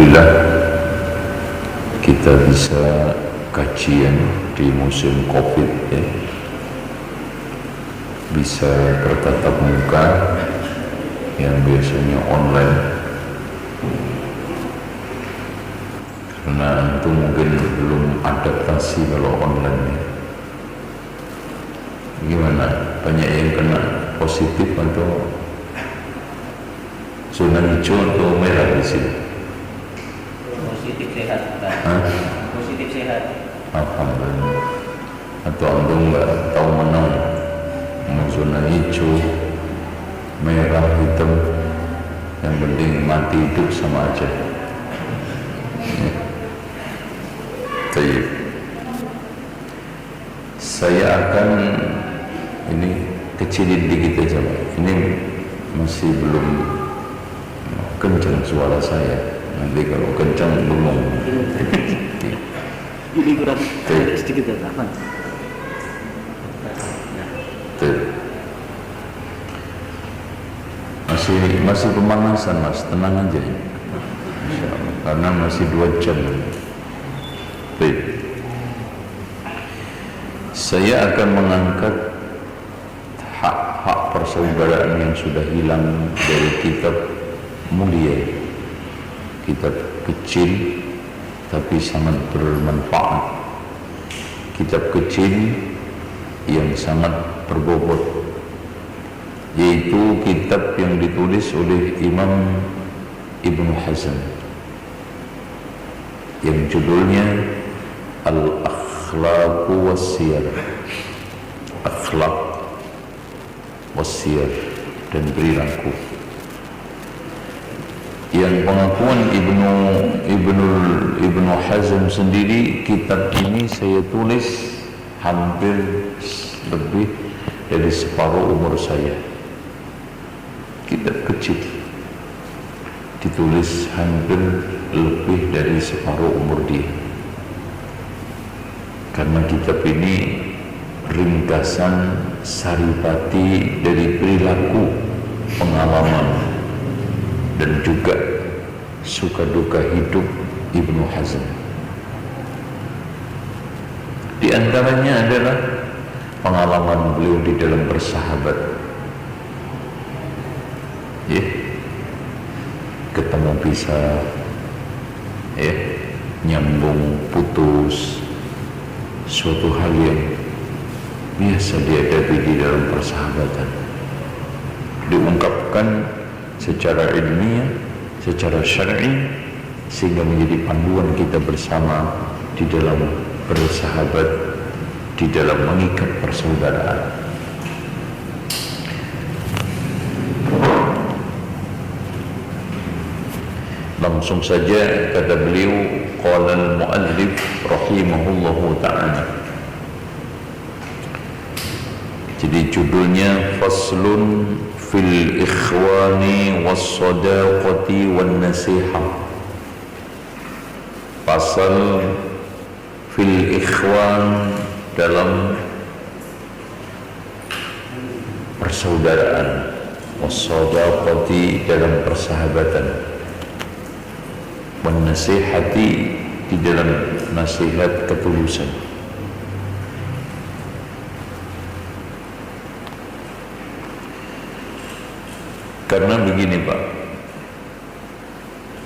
Alhamdulillah kita bisa kajian di musim Covid ya. Bisa bertatap muka yang biasanya online, karena itu mungkin belum adaptasi kalau online ya. Gimana? Banyak yang kena positif atau zona hijau atau merah di sini? Positif sehat, Pak. Positif sehat. Alhamdulillah. Atau antum nggak tahu mana mau zona hijau, merah, hitam, yang penting mati hidup sama aja. Ya. Baik. Saya akan ini kecilin dikit aja, Pak. Ini masih belum kencang suara saya. Nanti kalau kencang bengong. Ini kurang sedikit ya, Pak. Masih pemanasan, Mas, tenang aja. Karena masih 2 jam. Baik. Saya akan mengangkat hak-hak persaudaraan yang sudah hilang dari kitab mulia, kitab kecil tapi sangat bermanfaat, kitab kecil yang sangat berbobot, yaitu kitab yang ditulis oleh Imam Ibnu Hazm yang judulnya Al-Akhlaqu Was-Siyar, akhlak was-siyar dan perilaku. Yang pengakuan Ibnu Hazm sendiri, kitab ini saya tulis hampir lebih dari separuh umur saya. Kitab kecil ditulis hampir lebih dari separuh umur dia, karena kitab ini ringkasan saripati dari perilaku, pengalaman, dan juga suka duka hidup Ibnu Hazm. Di antaranya adalah pengalaman beliau di dalam bersahabat, ya, ketemu bisa, ya, nyambung putus, suatu hal yang biasa dihadapi di dalam persahabatan, diungkapkan secara ilmiah, secara syar'i, sehingga menjadi panduan kita bersama di dalam bersahabat, di dalam mengikat persaudaraan. Langsung saja kata beliau, qala al-muallif rahimahullahu ta'ala. Jadi judulnya Faslun fil ikhwani was-sadaqati wan-nasihah. Pasal fil ikhwan, dalam persaudaraan, was-sadaqati, dalam persahabatan, wan-nasihati, di dalam nasihat ketulusan. Karena begini, Pak,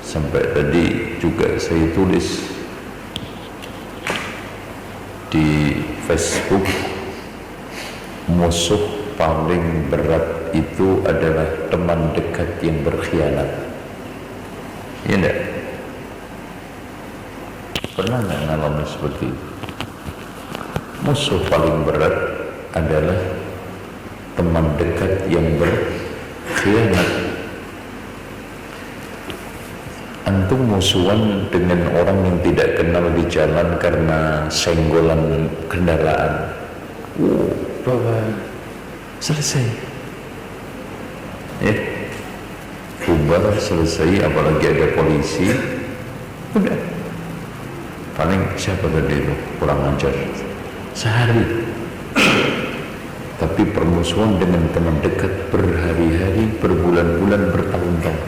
sampai tadi juga saya tulis di Facebook, musuh paling berat itu adalah teman dekat yang berkhianat. Ya enggak? Pernah nggak ngalami seperti itu? Musuh paling berat adalah teman dekat yang berkhianat. Antum musuhan dengan orang yang tidak kenal di jalan karena senggolan kendaraan, selesai, ya, bubar, selesai. Apalagi ada polisi, udah, paling siapa tadi itu kurang ajar sehari. Tapi permusuhan dengan teman dekat berhari-hari, berbulan-bulan, bertahun-tahun,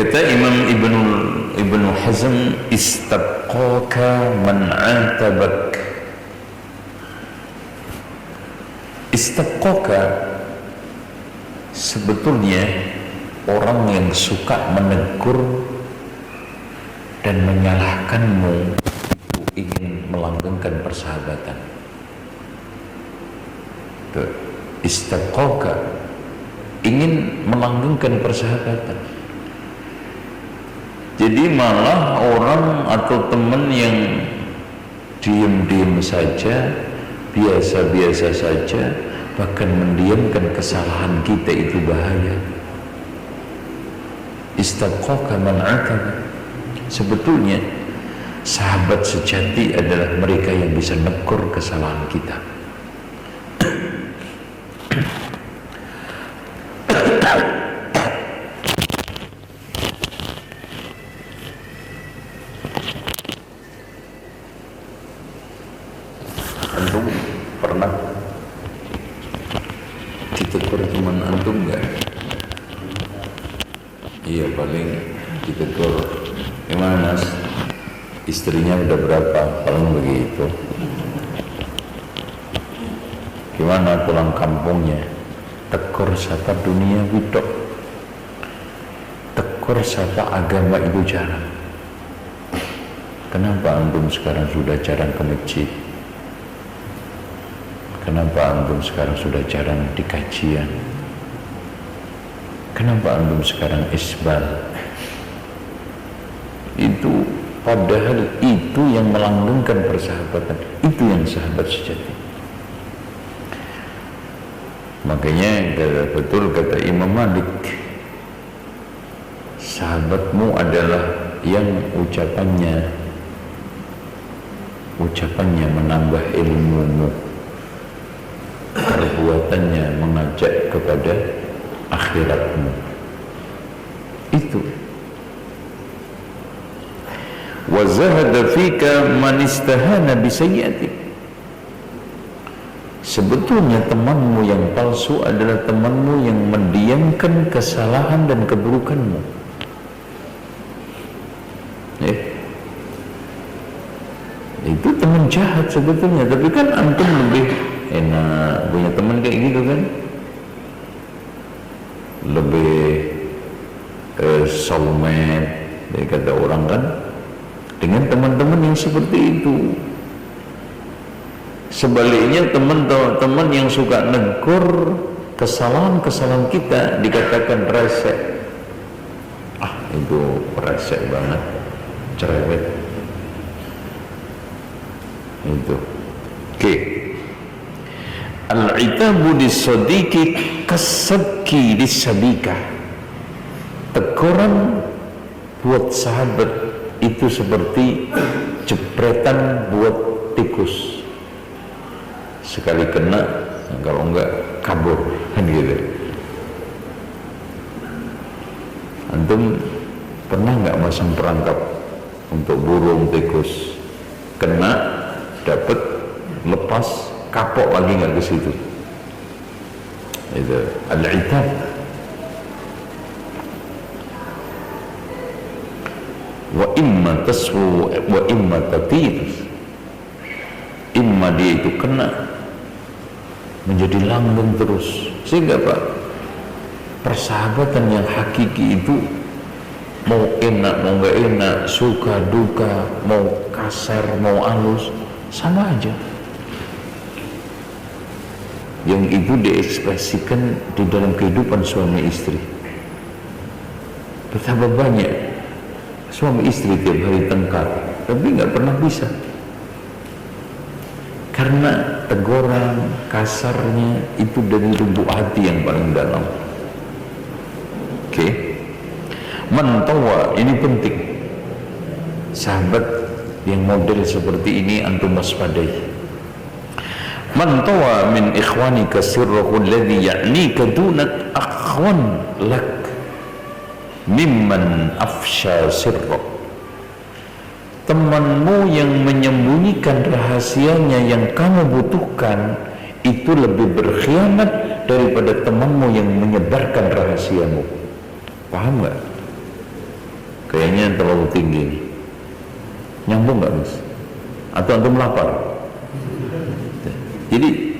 Kata Imam Ibnu Hazm, istabqaka man atabak. Istabqaka sebetulnya orang yang suka menegur dan menyalahkanmu itu ingin melanggengkan persahabatan. Istabqaka ingin melanggengkan persahabatan. Jadi malah orang atau teman yang diam-diam saja, biasa-biasa saja, bahkan mendiamkan kesalahan kita, itu bahaya. Istabqaka man atabak. Sebetulnya sahabat sejati adalah mereka yang bisa negur kesalahan kita. Antum pernah ditegur teman antum enggak? Iya, paling ditegur, gimana mas, istrinya udah berapa, paling begitu. Gimana pulang kampungnya, tegur sapa dunia widok, tegur sapa agama itu jarang. Kenapa antum sekarang sudah jarang ke masjid? Kenapa antum sekarang sudah jarang di kajian? Kenapa antum sekarang isbal? Itu padahal itu yang melanggengkan persahabatan, itu yang sahabat sejati. Makanya betul kata Imam Malik, sahabatmu adalah yang ucapannya menambah ilmumu, perbuatannya mengajak kepada akhiratmu. Itu. Wa zahada fika man istahana bi sayyi'atik. Sebetulnya temanmu yang palsu adalah temanmu yang mendiamkan kesalahan dan keburukanmu. Itu teman jahat sebetulnya, tapi kan antum lebih enak punya teman kayak gitu kan, lebih soulmate dari kata orang kan, dengan teman-teman yang seperti itu. Sebaliknya teman-teman yang suka negur kesalahan-kesalahan kita dikatakan resek. Itu resek banget, cerewet. Itu. Oke. Al-itabu dis-sadiqi kas-sabki dis-sabika. Teguran buat sahabat itu seperti jepretan buat tikus. Sekali kena, kalau enggak kabur, kan gitu. Antum pernah enggak masang perangkap untuk burung tikus? Kena, dapat, lepas, kapok lagi enggak ke situ. Itu al-itab. Wa imma taswu wa imma tatir. Imma dia itu kena menjadi langgeng terus, sehingga Pak, persahabatan yang hakiki itu mau enak mau nggak enak, suka duka, mau kasar mau halus, sama aja. Yang itu diekspresikan di dalam kehidupan suami istri. Betapa banyak suami istri tiap hari tengkar, tapi nggak pernah bisa, karena teguran kasarnya itu dari lubuk hati yang paling dalam. Oke. Mantawa, ini penting. Sahabat yang model seperti ini antum waspadai. Mantawa min ikhwanika sirruhu alladhi ya'nika dunat akhwan lak mimman afsha sirruh. Temanmu yang menyembunyikan rahasianya yang kamu butuhkan itu lebih berkhianat daripada temanmu yang menyebarkan rahasiamu. Paham gak? kayaknya terlalu tinggi nih. Nyambung nggak Mas? Atau antum lapar? Jadi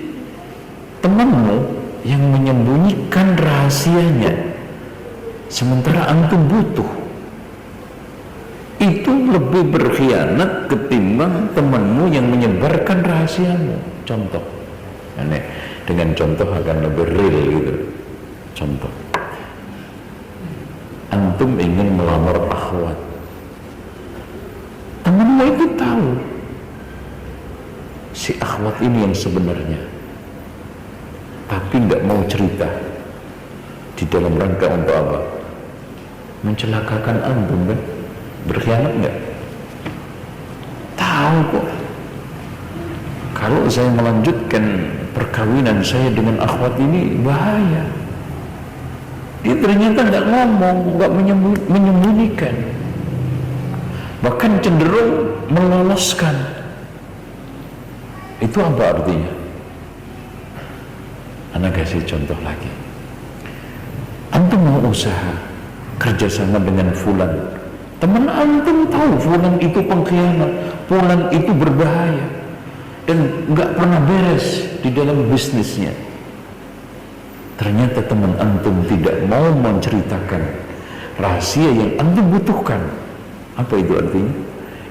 temanmu yang menyembunyikan rahasianya sementara antum butuh, itu lebih berkhianat ketimbang temanmu yang menyebarkan rahasiamu. Contoh, aneh, dengan contoh akan lebih real gitu. Contoh, antum ingin melamar akhwat, temanmu itu tahu si akhwat ini yang sebenarnya, tapi nggak mau cerita. Di dalam rangka untuk apa? Mencelakakan antum kan? Berkhianat nggak? Tahu kok. Kalau saya melanjutkan perkawinan saya dengan akhwat ini bahaya. Dia ternyata nggak ngomong, nggak menyembunyikan, bahkan cenderung meloloskan. Itu apa artinya? Anak kasih contoh lagi. Antum mau usaha kerjasama dengan fulan, teman antum tahu fulan itu pengkhianat, fulan itu berbahaya dan nggak pernah beres di dalam bisnisnya. Ternyata teman antum tidak mau menceritakan rahasia yang antum butuhkan. Apa itu artinya?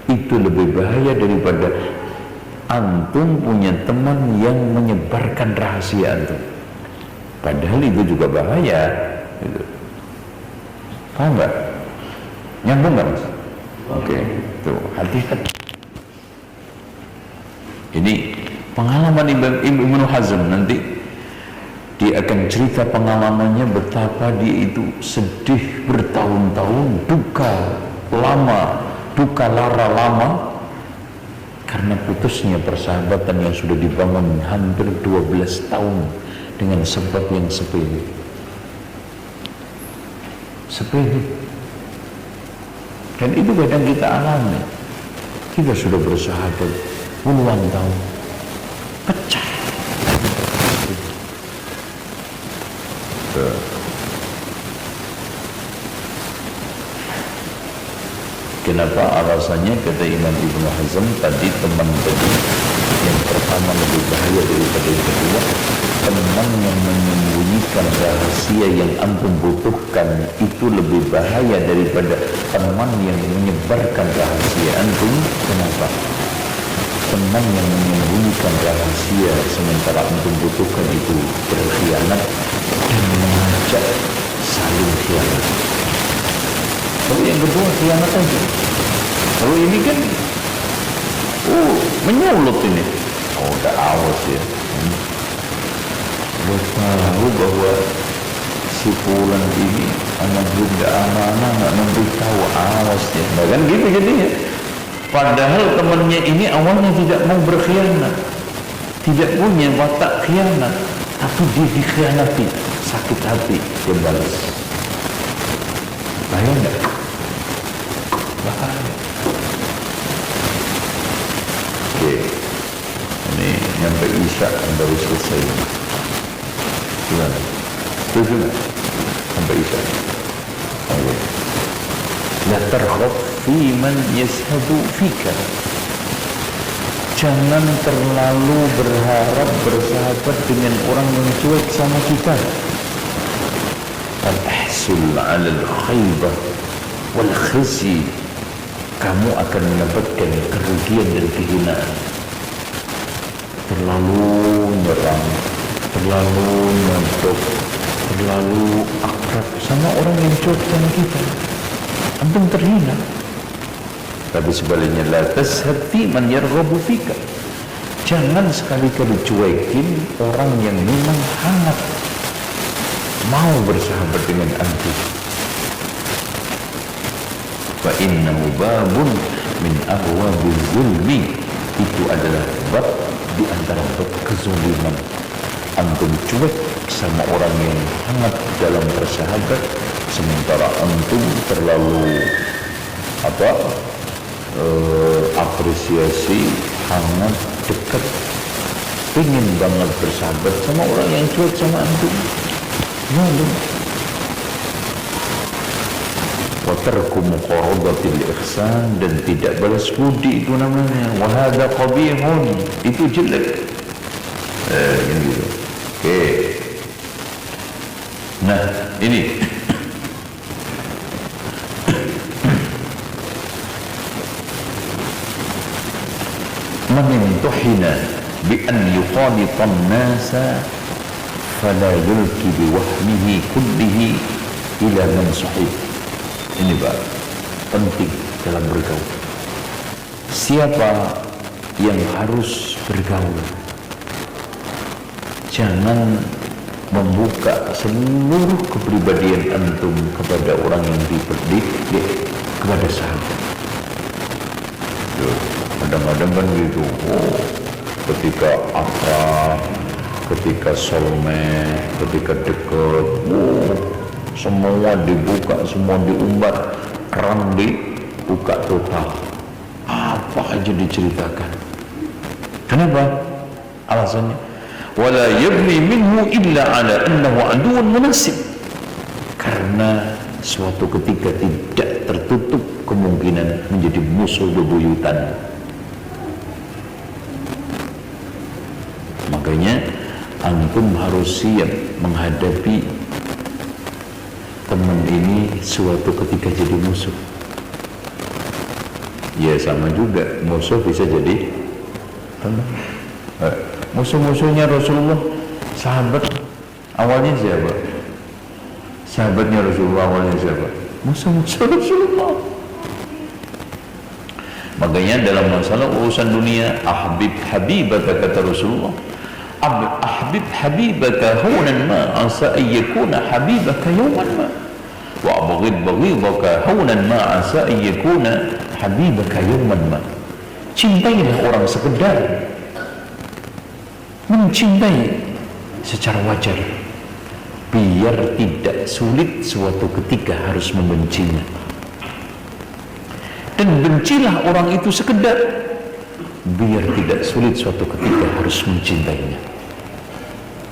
Itu lebih bahaya daripada antum punya teman yang menyebarkan rahasia antum. Padahal itu juga bahaya gitu. Paham nggak? Nyambung nggak Mas? Oke, tuh hati-hati. Ini pengalaman Ibnu Hazm, nanti dia akan cerita pengalamannya betapa dia itu sedih bertahun-tahun, duka lara lama karena putusnya persahabatan yang sudah dibangun hampir 12 tahun dengan sebab yang sepele. Dan itu kadang kita alami. Kita sudah bersahabat puluhan tahun, pecah. Kenapa? Alasannya kata Imam Ibnu Hazm tadi, teman tadi yang pertama lebih bahaya daripada yang kedua. Teman yang menyembunyikan rahasia yang antum butuhkan itu lebih bahaya daripada teman yang menyebarkan rahasia antum. Kenapa? Teman yang menyembunyikan rahasia sementara antum butuhkan itu berkhianat dan mengajak saling khianat. Kalau yang kedua khianat aja. Kalau ini kan menyulut ini. Udah awas ya. Udah tahu bahwa si fulan ini anak bunda amanah, nggak memberitahu, awas ya. Nah, kan gitu jadinya. Padahal temannya ini awalnya tidak mau berkhianat, tidak punya watak khianat, tapi dia dikhianati, sakit hati, dia balas. Bahaya nggak? Bahaya. Oke, ini nyampe Isya baru selesai. Gimana? Setuju nggak? Sampai Isya. Oke. La targhab fi man yashhadu fika. Jangan terlalu berharap bersahabat dengan orang yang cuek sama kita. Al-ihsul 'ala al-khaybah wal khizy. Kamu akan mendapatkan kerugian dan kehinaan. Terlalu nyerang, terlalu nontok, terlalu akrab sama orang yang cuek sama kita, antum terhina. Tapi sebaliknya, la tashhad fi man yarghabu fika. Jangan sekali-kali cuekin orang yang memang hangat mau bersahabat dengan antum. Fa innahu babun min abwabiz zulmi. Itu adalah bab di antara bab kezuliman. Antum cuek sama orang yang hangat dalam bersahabat, sementara antum terlalu apresiasi, hangat, dekat, pengen banget bersahabat sama orang yang cuek sama antum. Malu. wa tarku muqaradatil ihsan, dan tidak balas budi itu namanya. Wa hadza qabihun, itu jelek. Gitu. Oke. Nah, ini man imtuhina bi an yuqalita an-nasa fala yulki bi wahmihi kullihi ila man sahib. Ini Pak, penting dalam bergaul. Siapa yang harus bergaul, jangan membuka seluruh kepribadian antum kepada orang yang diperdik, kepada sahabat. Kadang-kadang kan gitu, ketika akrab, ketika soulmate, ketika dekat, semua dibuka, semua diumbar, keran dibuka total, apa aja diceritakan. Kenapa? Alasannya, wala yabni minhu illa ala annahu aduun munasib, karena suatu ketika tidak tertutup kemungkinan menjadi musuh bebuyutan. Makanya antum harus siap menghadapi teman ini suatu ketika jadi musuh. Ya sama juga, musuh bisa jadi teman. Musuh-musuhnya Rasulullah, sahabat awalnya siapa? Sahabatnya Rasulullah awalnya siapa? Musuh-musuh Rasulullah. Makanya dalam masalah urusan dunia, ahbib habibaka, kata Rasulullah, ahbib habibaka hunan ma asa ayyakuna habibaka yawman ma, wa abghid baghidaka hunan ma asa ayyakuna habibaka yawman ma. Cintailah orang sekedar, mencintai secara wajar, biar tidak sulit suatu ketika harus membencinya. Dan bencilah orang itu sekedar, biar tidak sulit suatu ketika harus mencintainya.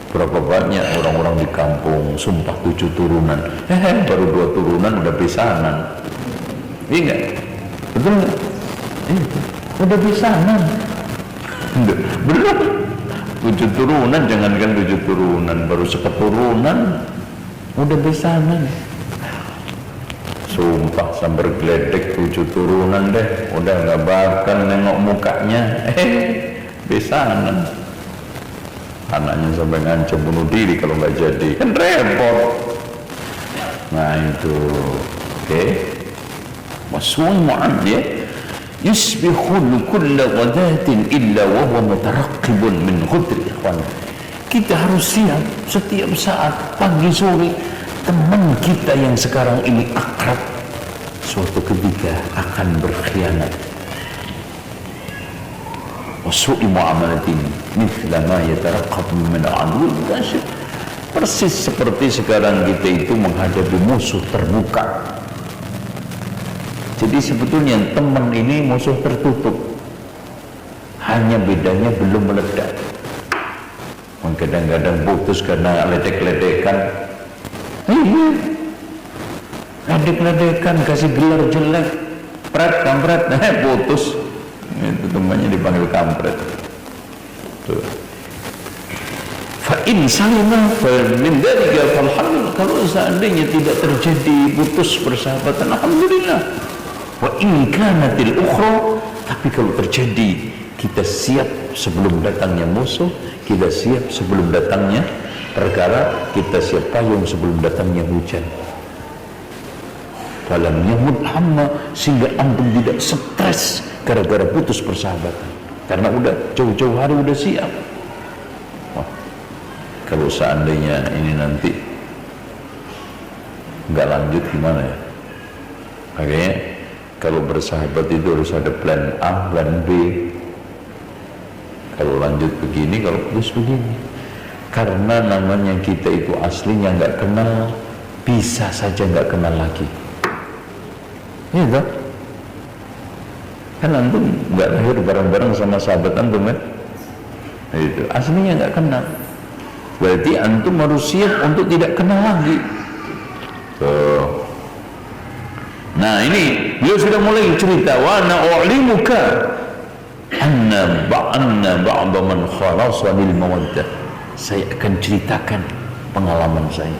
Berapa banyak orang-orang di kampung sumpah 7 turunan, baru 2 turunan udah besanan. Iya enggak? Betul enggak? Udah besanan. Belum 7 turunan, jangankan 7 turunan, baru seketurunan udah besanan. Sumpah sambar geledek 7 turunan deh, udah gak bakal nengok mukanya, besanan. Anaknya sampai ngancam bunuh diri kalau nggak jadi, kan repot. Nah itu, oke. Wasmu'an ya, yusbihul kulla ghadatin illa wa huwa mutaraqqibun min ghudri ikhwan. Kita harus siap setiap saat, pagi sore, teman kita yang sekarang ini akrab suatu ketika akan berkhianat. Wasu'i mu'amalatin mithla ma yataraqqab min al-'adwil kasyif. Persis seperti sekarang kita itu menghadapi musuh terbuka. Jadi sebetulnya teman ini musuh tertutup, hanya bedanya belum meledak. Kadang-kadang putus karena ledek-ledekan. Ledek-ledekan, kasih gelar jelek, pret, kampret, putus. Itu temannya dipanggil kampret. Tuh. Fa'in salima min dzalika falhamdulillah. Kalau seandainya tidak terjadi putus persahabatan, alhamdulillah. Wa in kanatil ukhra, tapi kalau terjadi, kita siap sebelum datangnya musuh, kita siap sebelum datangnya perkara, kita siap payung sebelum datangnya hujan. Falam yamut hamma, sehingga antum tidak stres gara-gara putus persahabatan, karena udah jauh-jauh hari udah siap. Wah, kalau seandainya ini nanti nggak lanjut gimana ya? Makanya kalau bersahabat itu harus ada plan A, plan B. Kalau lanjut begini, kalau putus begini. Karena namanya kita itu aslinya nggak kenal, bisa saja nggak kenal lagi. Iya tak? Kan antum nggak lahir bareng-bareng sama sahabat antum kan? Itu aslinya nggak kenal. Berarti antum harus siap untuk tidak kenal lagi. Nah ini beliau sudah mulai cerita, wa ana u'limuka anna ba'da man khalasani al-mawaddah. Saya akan ceritakan pengalaman saya.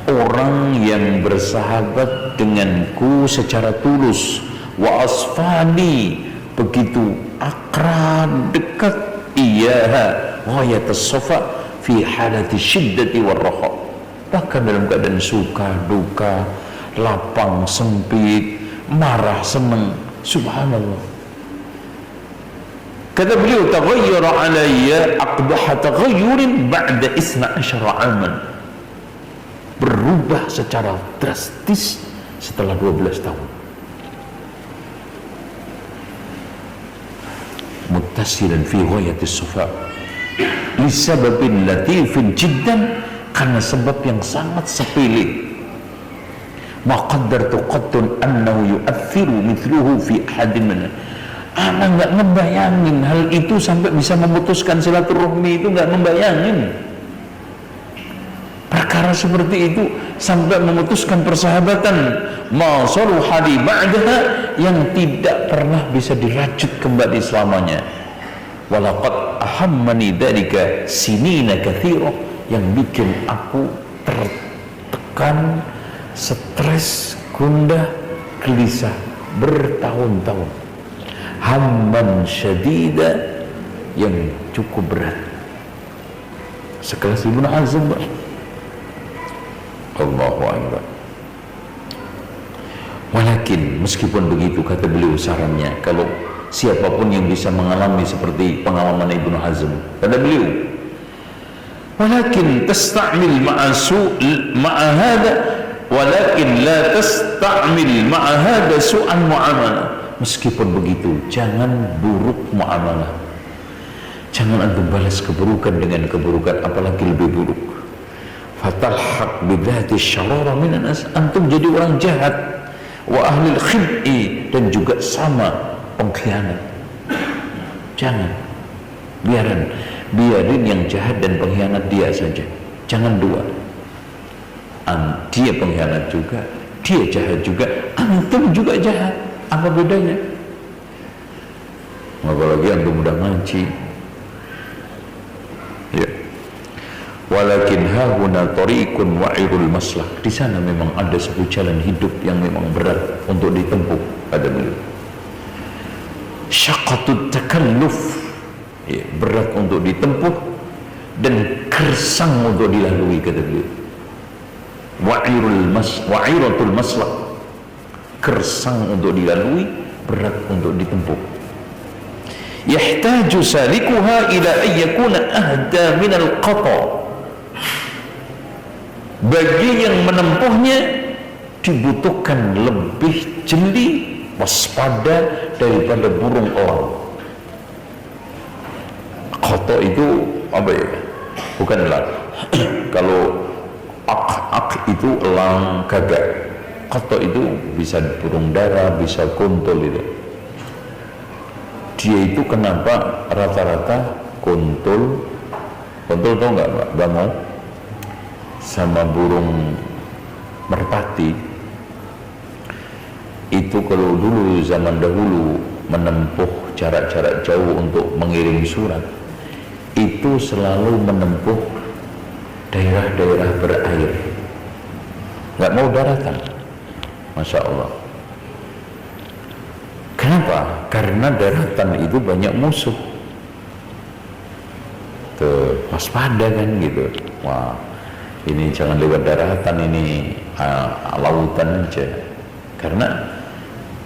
Orang yang bersahabat denganku secara tulus, wa asfani, begitu akrab dekat, iyaha ghayat as-safa fi halati syiddati war raha, bahkan dalam keadaan suka duka, lapang sempit, marah senang, subhanallah. Kata beliau, taghayyara alayya aqbaha taghayyurin ba'da 12 aman, berubah secara drastis setelah 12 tahun. Muttasilan fi ghayatis safa li sababin latifin jiddan, karena sebab yang sangat sepele. Ma qaddartu qattun annahu yu'athiru mithluhu fi ahadin min. Ana enggak ngebayangin hal itu sampai bisa memutuskan silaturahmi, itu enggak membayangin. Perkara seperti itu sampai memutuskan persahabatan, ma saluhadi ba'daha, yang tidak pernah bisa dirajut kembali selamanya. Walaqad ahammani dzalika sinina katsira, yang bikin aku tertekan, stres, gundah, gelisah bertahun-tahun. Hamman syadida, yang cukup berat. Sekelas Ibnu Hazm. Allahu Akbar. Walakin meskipun begitu, kata beliau sarannya, kalau siapapun yang bisa mengalami seperti pengalaman Ibnu Hazm, kata beliau, walakin tasta'mil ma'a hadha, walakin la tasta'mil ma'a hadha su'an mu'amalah. Meskipun begitu, jangan buruk muamalah, jangan antum balas keburukan dengan keburukan, apalagi lebih buruk. Fatalhaq bidhati syarara minan nas, antum jadi orang jahat, wa ahli khib'i, dan juga sama pengkhianat. Jangan, biarin yang jahat dan pengkhianat dia saja, jangan dua. Dia pengkhianat juga, dia jahat juga, antum juga jahat, apa bedanya? Apalagi antum udah ngaji, ya. Walakin hahuna tariqun wa'irul maslah, di sana memang ada sebuah jalan hidup yang memang berat untuk ditempuh, ada beliau. Syaqatut takalluf, ya, berat untuk ditempuh dan gersang untuk dilalui, kata beliau. Wa'iratul maslah, gersang untuk dilalui, berat untuk ditempuh. Yahtaju salikuha ila an yakuna ahda minal qata, bagi yang menempuhnya dibutuhkan lebih jeli, waspada daripada burung elang. Qata itu apa ya? Bukan elang. Kalau ak itu elang gagak. Qata itu bisa burung dara, bisa kuntul itu. Dia itu kenapa rata-rata kuntul tau nggak Pak Bamo, sama burung merpati itu kalau dulu zaman dahulu menempuh jarak-jarak jauh untuk mengirim surat, itu selalu menempuh daerah-daerah berair, nggak mau daratan. Masya Allah. Kenapa? Karena daratan itu banyak musuh. Tuh, waspada kan gitu. Wah, ini jangan lewat daratan, ini lautan aja. Karena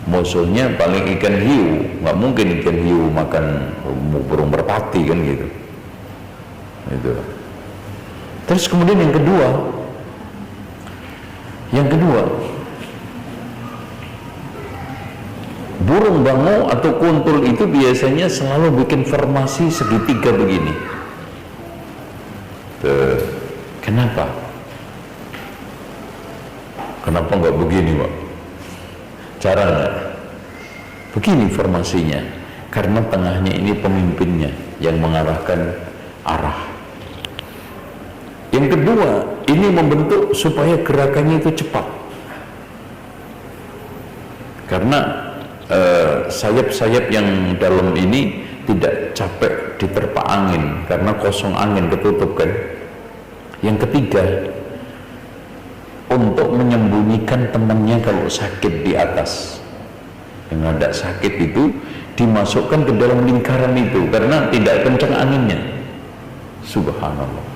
musuhnya paling ikan hiu, nggak mungkin ikan hiu makan burung merpati kan gitu. Itu. Terus kemudian yang kedua, burung bango atau kuntul itu biasanya selalu bikin formasi segitiga begini. Tuh. Kenapa? Kenapa nggak begini, Pak? Caranya begini formasinya, karena tengahnya ini pemimpinnya yang mengarahkan arah. Yang kedua, ini membentuk supaya gerakannya itu cepat. karena sayap-sayap yang dalam ini tidak capek diterpa angin karena kosong angin, ketutup kan. Yang ketiga, untuk menyembunyikan temannya kalau sakit di atas, yang ada sakit itu dimasukkan ke dalam lingkaran itu karena tidak kencang anginnya. Subhanallah,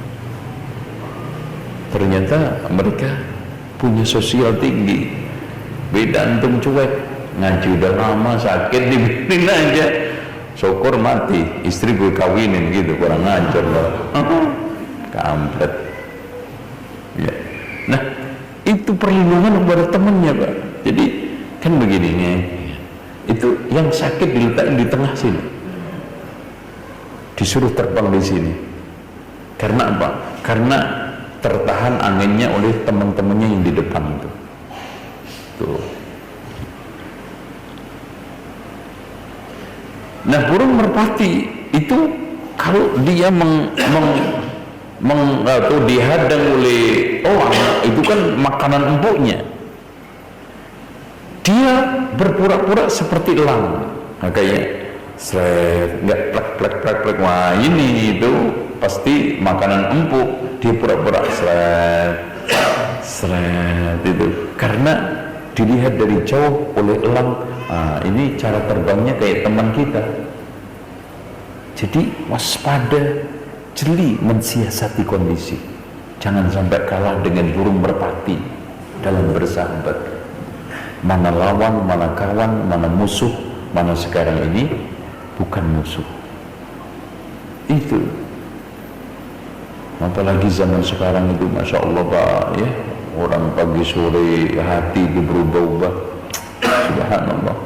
ternyata mereka punya sosial tinggi. Beda antum cuek, ngaji udah lama sakit dibikin aja, syukur mati, istri gue kawinin gitu, kurang ngajar lah. Kampret ya. Nah, itu perlindungan kepada temannya, Pak. Jadi kan begini nih, itu yang sakit diletakkan di tengah sini, disuruh terbang di sini. Karena apa? Karena tertahan anginnya oleh teman-temannya yang di depan itu. Tuh. Nah, burung merpati itu kalau dia atau dihadang oleh orang, itu kan makanan empuknya, dia berpura-pura seperti elang, makanya nggak plek. Wah, ini itu pasti makanan empuk, dia pura-pura seret itu karena dilihat dari jauh oleh elang. Ini cara terbangnya kayak teman kita. Jadi waspada, jeli mensiasati kondisi, jangan sampai kalah dengan burung merpati dalam bersahabat. Mana lawan, mana kawan, mana musuh, mana sekarang ini bukan musuh. Itu apalagi zaman sekarang itu, Masya Allah Pak ya, orang pagi sore hati itu berubah-ubah. Subhanallah.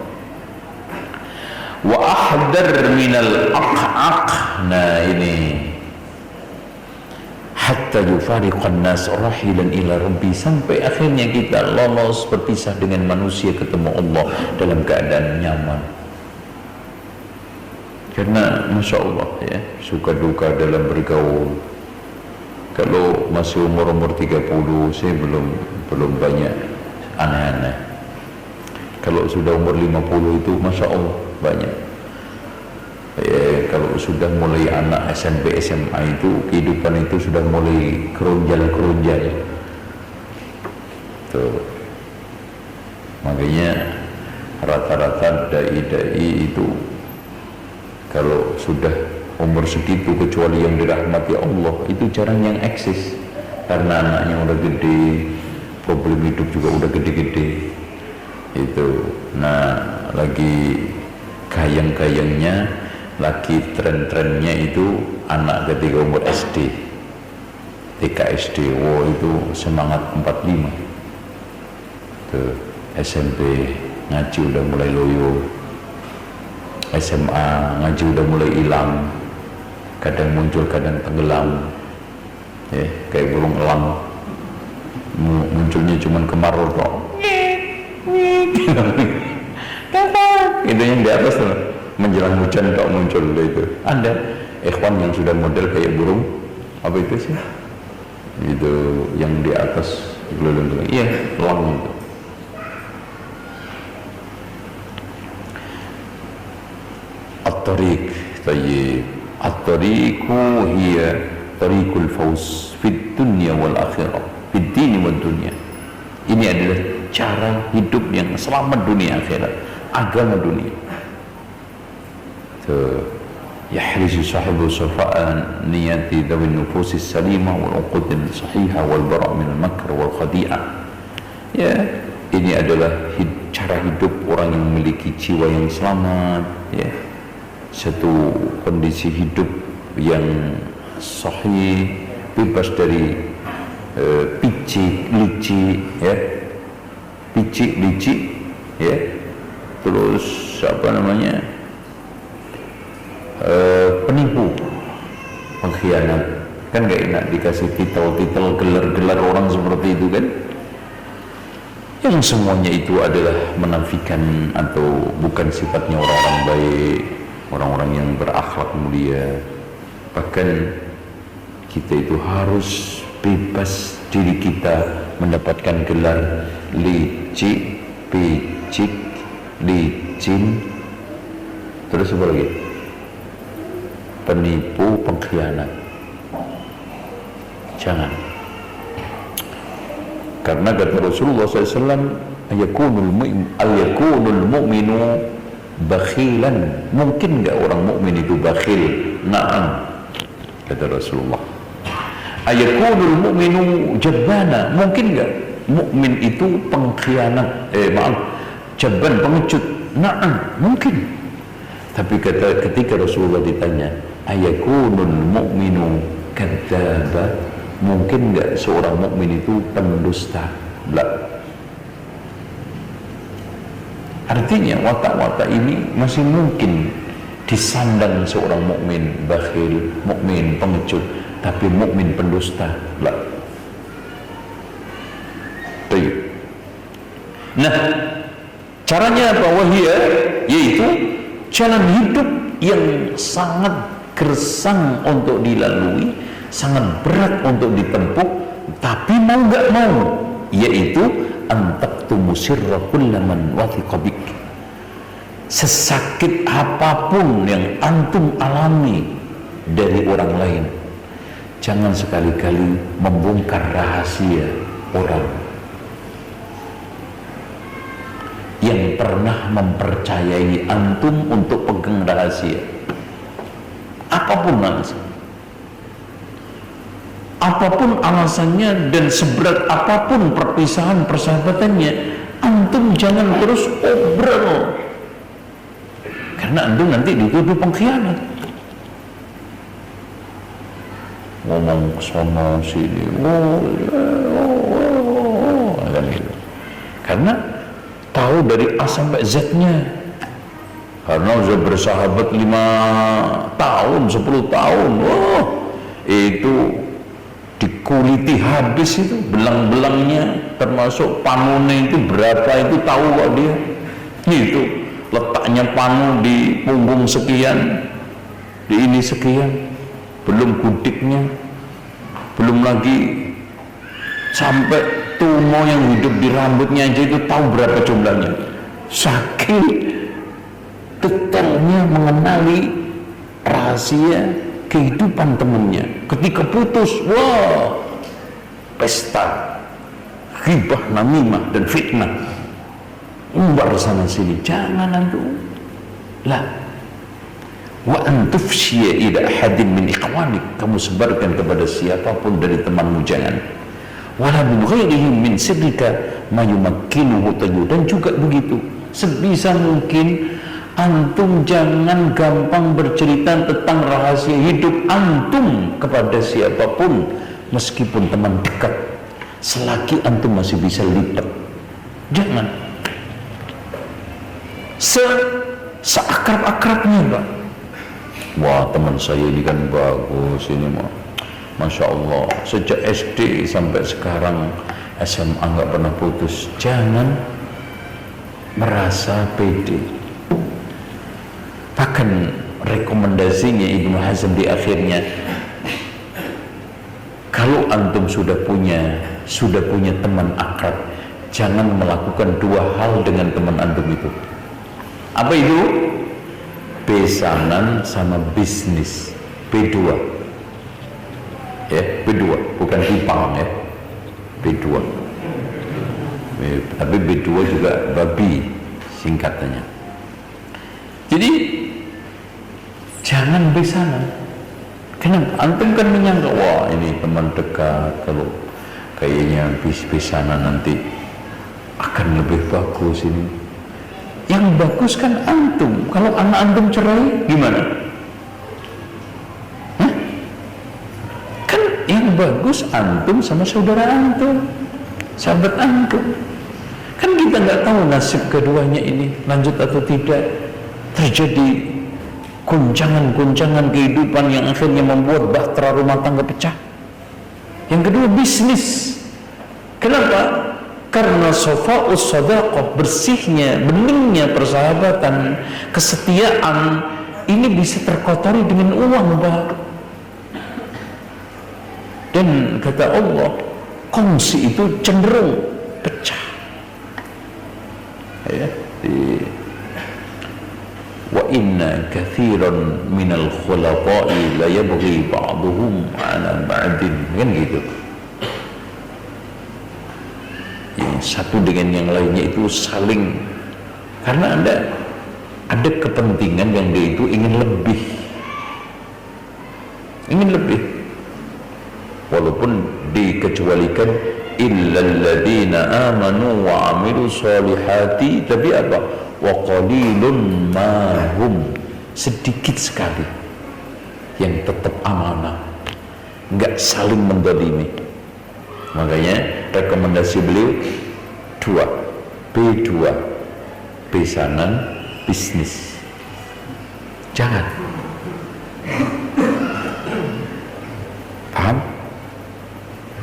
Wa ahdar minal aq'aq. Nah ini, hatta yufariqan nas rahilan ila rabbi, sampai akhirnya kita lolos berpisah dengan manusia, ketemu Allah dalam keadaan nyaman. Karena Masya Allah ya, suka duka dalam bergaul. Kalau masih umur 30 saya belum banyak aneh-aneh. Kalau sudah umur 50 itu Masya Allah banyak. Kalau sudah mulai anak SMP SMA itu kehidupan itu sudah mulai keronjal. Tuh. Makanya rata-rata dai-dai itu kalau sudah umur segitu, kecuali yang dirahmati Allah, itu jarang yang eksis karena anaknya udah gede, problem hidup juga udah gede-gede itu. Nah, lagi kayang-kayangnya, lagi tren-trennya itu anak ketika umur SD, TK SD, wow itu semangat 45 tuh. SMP ngaji udah mulai loyo, SMA ngaji udah mulai hilang, kadang muncul kadang tenggelam ya, kayak burung elang, munculnya cuman kemarau tok. Itu yang di atas tuh, menjelang hujan tok muncul itu. Ada ikhwan yang sudah model kayak burung apa itu sih, itu yang di atas gelulung-gelulung, iya elang itu. At-tariq, tayyib. At-tariqu hiya tariqul fawz fid dunya wal akhirah, fid dini wad dunya. Ini adalah cara hidup yang selamat dunia akhirat, agama dunia. Yahrisu sahibu safa'an niyati dhawin nufusis salimah wal uqudin sahihah wal bara' min al-makr wal khadi'ah. Ya, ini adalah cara hidup orang yang memiliki jiwa yang selamat ya, satu kondisi hidup yang sahih, bebas dari picik, licik ya, picik, licik ya, terus apa namanya, penipu, pengkhianat. Kan gak enak dikasih titel-titel, gelar-gelar orang seperti itu kan, yang semuanya itu adalah menafikan atau bukan sifatnya orang-orang baik, orang-orang yang berakhlak mulia. Bahkan kita itu harus bebas diri kita mendapatkan gelar licik, picik, licin, terus apa lagi? Penipu, pengkhianat. Jangan. Karena kata Rasulullah SAW, al-yakunul mu'minu bakhilan. Mungkin enggak orang mukmin itu bakhil? Na'am, kata Rasulullah. Ayakunul mu'minu jabbana. Mungkin enggak mukmin itu pengkhianat? Jabban, pengecut. Na'am, mungkin. Tapi ketika Rasulullah ditanya, ayakunul mu'minu kadzdzaba, mungkin enggak seorang mukmin itu pendusta? La. Artinya watak-watak ini masih mungkin disandang seorang mukmin bakhil, mukmin pengecut, tapi mukmin pendusta, la. Baik. Nah, caranya apa? Wahia, yaitu jalan hidup yang sangat gersang untuk dilalui, sangat berat untuk ditempuh, tapi mau gak mau, yaitu antaktumu sirra kullaman wathiqa bik. Sesakit apapun yang antum alami dari orang lain, jangan sekali-kali membongkar rahasia orang yang pernah mempercayai antum untuk pegang rahasia. Apapun alasannya dan seberat apapun perpisahan persahabatannya, antum jangan terus obrol, karena antum nanti dituduh pengkhianat. Ngomong sono sini, kan gitu. Karena tahu dari A sampai Z-nya. Karena sudah bersahabat 5 tahun, 10 tahun, itu dikuliti habis itu, belang-belangnya, termasuk panune itu berapa itu tahu kok dia. Itu letaknya panu di punggung sekian, di ini sekian, belum gudiknya, belum lagi sampai tumor yang hidup di rambutnya aja itu tahu berapa jumlahnya. Saking detailnya mengenali rahasia kehidupan temannya. Ketika putus, wah, pesta, ghibah, namimah dan fitnah, umbar sana sini. Jangan antum. Lah, wa antufshiya ila ahadin min ikhwanik, kamu sebarkan kepada siapapun dari temanmu, jangan. Wala min ghairihim min sirrika ma yumakkinuhu tayu. Dan juga begitu, sebisa mungkin antum jangan gampang bercerita tentang rahasia hidup antum kepada siapapun, meskipun teman dekat, selagi antum masih bisa lipat. Jangan seakrab-akrabnya, Pak. Wah, teman saya ini kan bagus ini, mah Masya Allah, sejak SD sampai sekarang SMA nggak pernah putus. Jangan merasa pede. Bahkan rekomendasinya Ibnu Hazm di akhirnya, kalau antum sudah punya teman akrab, jangan melakukan 2 hal dengan teman antum itu. Apa itu? Besanan sama bisnis. B2 ya, B2 bukan Ipang ya, B2. Tapi B2 juga babi singkatannya. Jadi jangan besanan. Kenapa? Antum kan menyangka, wah ini teman dekat, kalau kayaknya besanan nanti akan lebih bagus ini. Yang bagus kan antum. Kalau anak antum cerai gimana? Hah? Kan yang bagus antum sama saudara antum, sahabat antum. Kan kita nggak tahu nasib keduanya ini lanjut atau tidak. Terjadi guncangan-guncangan kehidupan yang akhirnya membuat bahtera rumah tangga pecah. Yang kedua, bisnis. Kenapa? Karena sofa'us sadaqah, bersihnya, beningnya persahabatan, kesetiaan ini bisa terkotori dengan uang, Pak. Dan kata Allah, kongsi itu cenderung pecah. Ya, inna kathiran minal khulata'i la yabghi ba'duhum ala ba'din, kan gitu. Yang satu dengan yang lainnya itu saling, karena ada kepentingan yang dia itu ingin lebih, walaupun dikecualikan illal ladzina amanu wa amilu sholihati, tapi apa, wa qalilun ma hum, sedikit sekali yang tetap amanah, enggak saling mendolimi. Makanya rekomendasi beliau B2 pesanan bisnis, jangan, paham?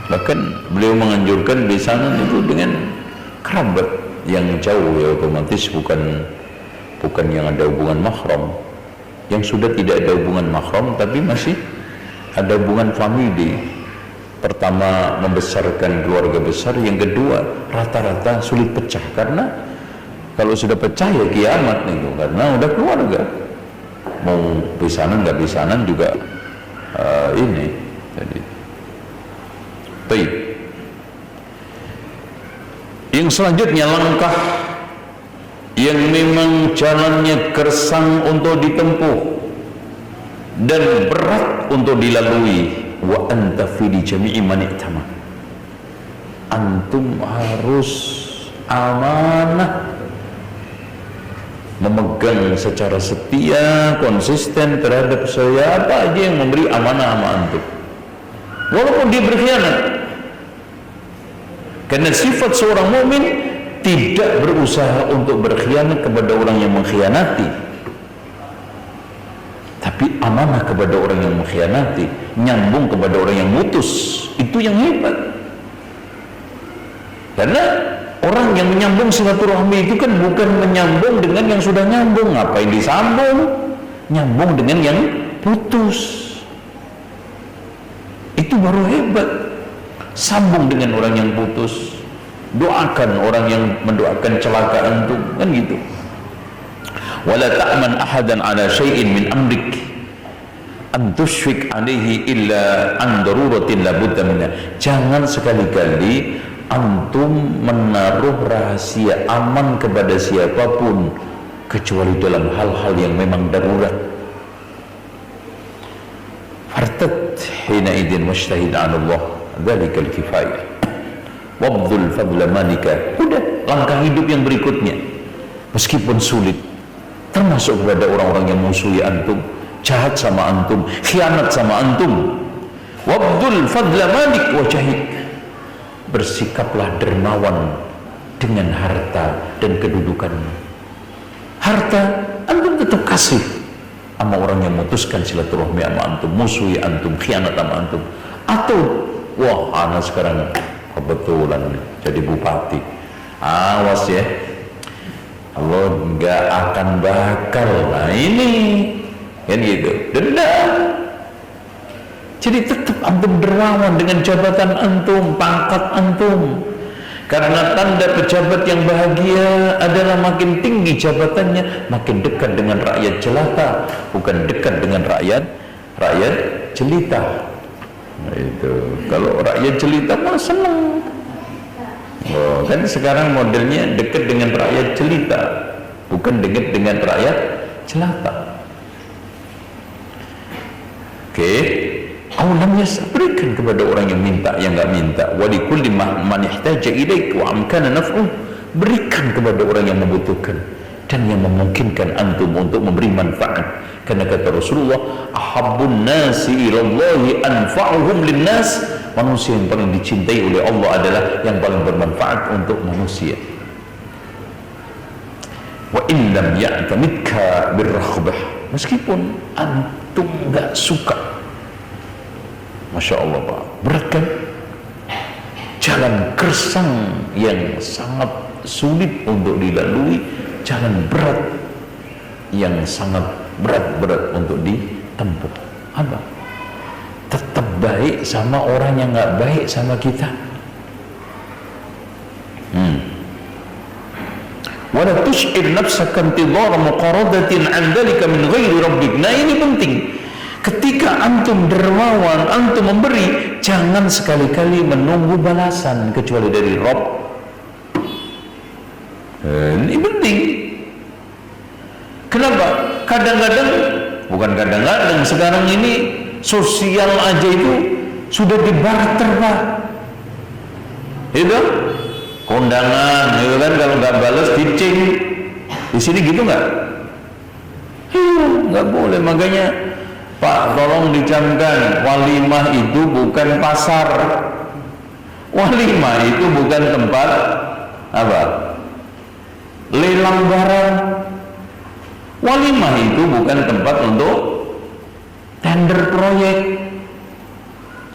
Bahkan beliau menganjurkan besanan itu dengan kerabat yang jauh, ya otomatis bukan yang ada hubungan mahram, yang sudah tidak ada hubungan mahram tapi masih ada hubungan famili. Pertama membesarkan keluarga besar, yang kedua rata-rata sulit pecah, karena kalau sudah pecah ya kiamat itu, karena udah keluarga. Mau besanan nggak besanan juga ini. Jadi baik. Yang selanjutnya, langkah yang memang jalannya gersang untuk ditempuh dan berat untuk dilalui. Wa anta fi jami'i man i'tama, antum harus amanah, memegang secara setia, konsisten terhadap siapa aja yang memberi amanah sama antum, walaupun dia berkhianat. Karena sifat seorang mukmin tidak berusaha untuk berkhianat kepada orang yang mengkhianati, tapi amanah kepada orang yang mengkhianati, nyambung kepada orang yang mutus, itu yang hebat. Karena orang yang menyambung silaturahmi itu kan bukan menyambung dengan yang sudah nyambung, ngapain disambung, nyambung dengan yang putus, itu baru hebat. Sambung dengan orang yang putus, doakan orang yang mendoakan celaka antum, kan gitu. Wala ta'man ahadan ala syai'in min amrik an tusyfik alaihi illa an daruratin la budda minha. Jangan sekali-kali antum menaruh rahasia aman kepada siapapun kecuali dalam hal-hal yang memang darurat. Fartat hina idin washtahid 'ala Allah dzalikal kifayah wabdhul fadla manika. Udah, langkah hidup yang berikutnya meskipun sulit, termasuk kepada orang-orang yang musuhi antum, jahat sama antum, khianat sama antum, wabdul fadla malik wajahik, bersikaplah dermawan dengan harta dan kedudukanmu. Harta antum tetap kasih sama orang yang memutuskan silaturahmi sama antum, musuhi antum, khianat sama antum. Atau wah, anak sekarang kebetulan jadi bupati, awas ya, Allah nggak akan bakal. Nah ini kan gitu, dendam. Jadi tetap antum dermawan dengan jabatan antum, pangkat antum, karena tanda pejabat yang bahagia adalah makin tinggi jabatannya, makin dekat dengan rakyat jelata, bukan dekat dengan rakyat jelita. Nah, itu kalau rakyat jelita mah seneng. Oh, kan sekarang modelnya dekat dengan rakyat jelita, bukan dekat dengan rakyat jelata. Oke, awalnya berikan kepada orang yang minta, yang nggak minta. Walikulli man ihtaja ilaik wa amkana naf'u, berikan kepada orang yang membutuhkan dan yang memungkinkan antum untuk memberi manfaat. Karena kata Rasulullah, ahabbun nasi ilallahi anfa'uhum linnas, manusia yang paling dicintai oleh Allah adalah yang paling bermanfaat untuk manusia. Wa in lam ya'tamidka birraghbah, meskipun antum enggak suka. Masya Allah Pak, berat kan? Jalan gersang yang sangat sulit untuk dilalui, jalan berat yang sangat berat untuk ditempuh. Apa? Tetap baik sama orang yang nggak baik sama kita. Wala tush'ir nafsaka intidhara muqaradatin 'an dhalika min ghairi rabbik. Nah, ini penting. Ketika antum dermawan, antum memberi, jangan sekali-kali menunggu balasan kecuali dari Rabb. Ini penting. Kenapa? Kadang-kadang, bukan kadang-kadang, sekarang ini sosial aja itu sudah dibarter, Pak. Itu kondangan, itu kan, kalau nggak balas dicing. Di sini gitu nggak? Nggak boleh. Makanya Pak, tolong dicamkan, walimah itu bukan pasar. Walimah itu bukan tempat apa? Lelang barang. Walimah itu bukan tempat untuk tender proyek.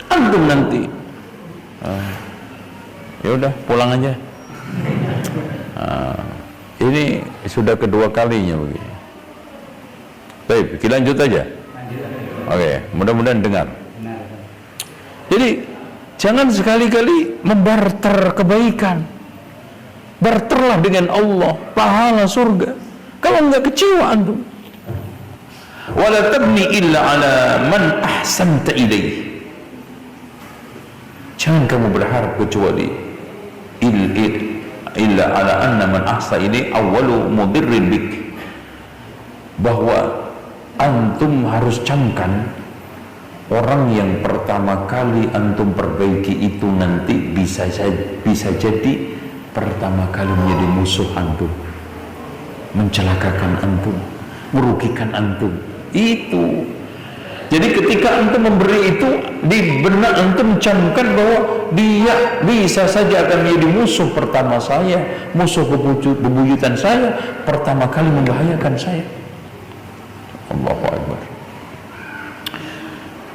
Antum nanti ya udah pulang aja. Ini sudah kedua kalinya begini. Baik, kita lanjut aja. Oke, mudah-mudahan dengar. Jadi jangan sekali-kali membarter kebaikan. Barterlah dengan Allah, pahala surga. Kalau enggak kecewa antum. Wala tabni illa ala man ahsanta ilaih. Jangan kamu berharap kecuali illa ala anna man ahsa ilaih awwalu mudirrin bik. Bahwa antum harus camkan orang yang pertama kali antum perbaiki itu nanti bisa jadi pertama kali menjadi musuh antum, mencelakakan antum, merugikan antum. Itu jadi ketika antum memberi itu, di benak antum camkan bahwa dia bisa saja akan menjadi musuh pertama saya, musuh bebuyutan saya, pertama kali membahayakan saya. Allahu Akbar.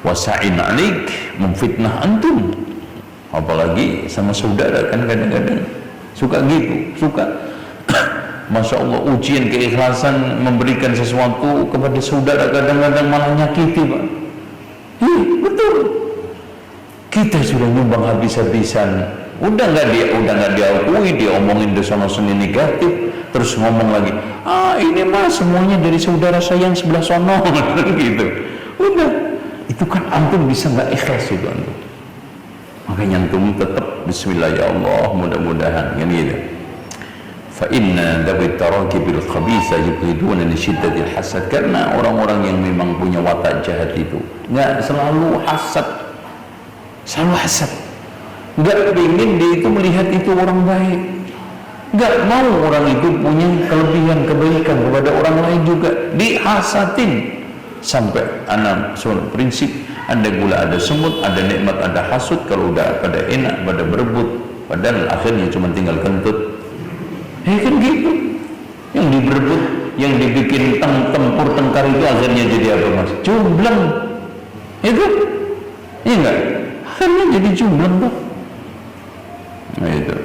Wasa'in alik, memfitnah antum, apalagi sama saudara. Kan kadang-kadang suka gitu, suka Masya Allah, ujian keikhlasan memberikan sesuatu kepada saudara kadang-kadang malah nyakiti, Pak. Iya, betul. Kita sudah nyumbang habis-habisan, udah nggak diakui, dia omongin dosa seni negatif, terus ngomong lagi, ini mah semuanya dari saudara saya yang sebelah sono. Gitu. Udah, itu kan antum bisa nggak ikhlas itu antum. Makanya antum tetap Bismillah ya Allah, mudah-mudahan kan gitu. Fa inna dawi taraki bil khabisa yubghiduna li shiddatil hasad. Karena orang-orang yang memang punya watak jahat itu nggak selalu hasad, nggak ingin dia itu melihat itu orang baik, nggak mau orang itu punya kelebihan kebaikan kepada orang lain juga dihasatin. Sampai anak soal prinsip, ada gula ada semut, ada nikmat ada hasud. Kalau udah pada enak pada berebut, padahal akhirnya cuma tinggal kentut. Kan gitu, yang diberebut, yang dibikin tempur tengkar itu akhirnya jadi apa, Mas? Jumbleng. Itu iya enggak? Akhirnya jadi jumbleng tuh. Nah itu.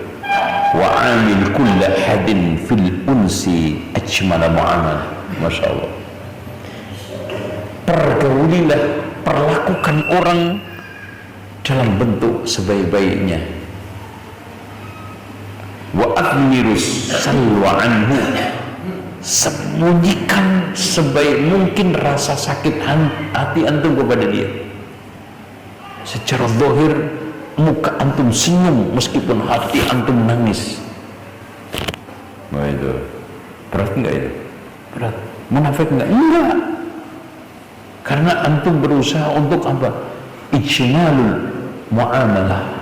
Wa amil kulla hadin fil unsi ajmala mu'amal. Masya Allah. Pergaulilah, perlakukan orang dalam bentuk sebaik-baiknya. Wa admirus salwa anhu, sembunyikan sebaik mungkin rasa sakit hati antum kepada dia. Secara zahir muka antum senyum meskipun hati antum nangis. Nah itu berat enggak itu? Berat. Munafik enggak? Enggak. Karena antum berusaha untuk apa? Ijmalul muamalah.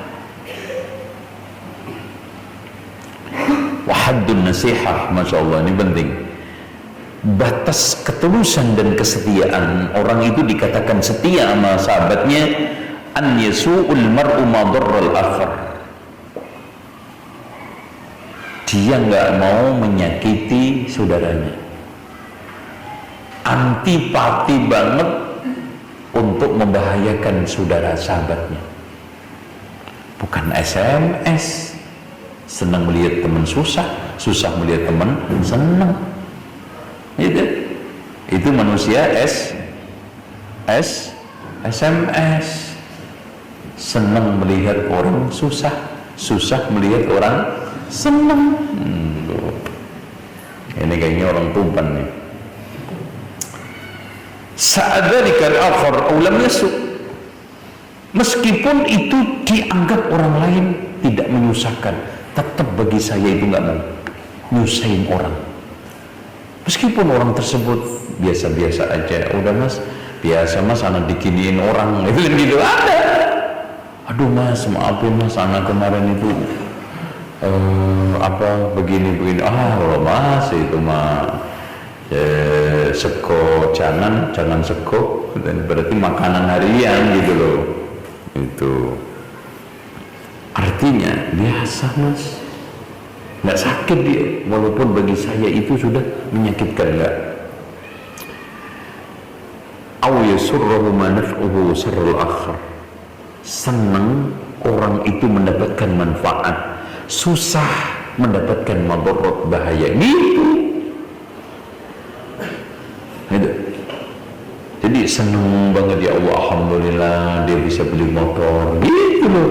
Wahaddun nasihah, Masya Allah, ini penting. Batas ketulusan dan kesetiaan orang itu dikatakan setia sama sahabatnya, an yasu'ul mar'u ma darral akhar. Dia nggak mau menyakiti saudaranya, antipati banget untuk membahayakan saudara sahabatnya. Bukan SMS, senang melihat teman susah, susah melihat teman senang. Itu manusia SMS, senang melihat orang susah, susah melihat orang senang. Ini kayaknya orang Tuban nih. Sa'adzalikal akhar aw lam yasuk. Meskipun itu dianggap orang lain tidak menyusahkan, tetap bagi saya itu nggak mau nyusahin orang. Meskipun orang tersebut biasa-biasa aja, udah mas, biasa mas, anak dikiniin orang, itu kan gitu ada. Aduh mas, maafin mas, anak kemarin itu begini. Kalau mas itu mah sego jangan sego, dan berarti makanan harian gitu loh. Itu artinya biasa mas, nggak sakit dia, walaupun bagi saya itu sudah menyakitkan. Nggak aw yasurruhu ma naf'uhu sarrul akhar, senang orang itu mendapatkan manfaat, susah mendapatkan madarat, bahaya gitu. Jadi senang banget, ya Allah, alhamdulillah dia bisa beli motor gitu loh.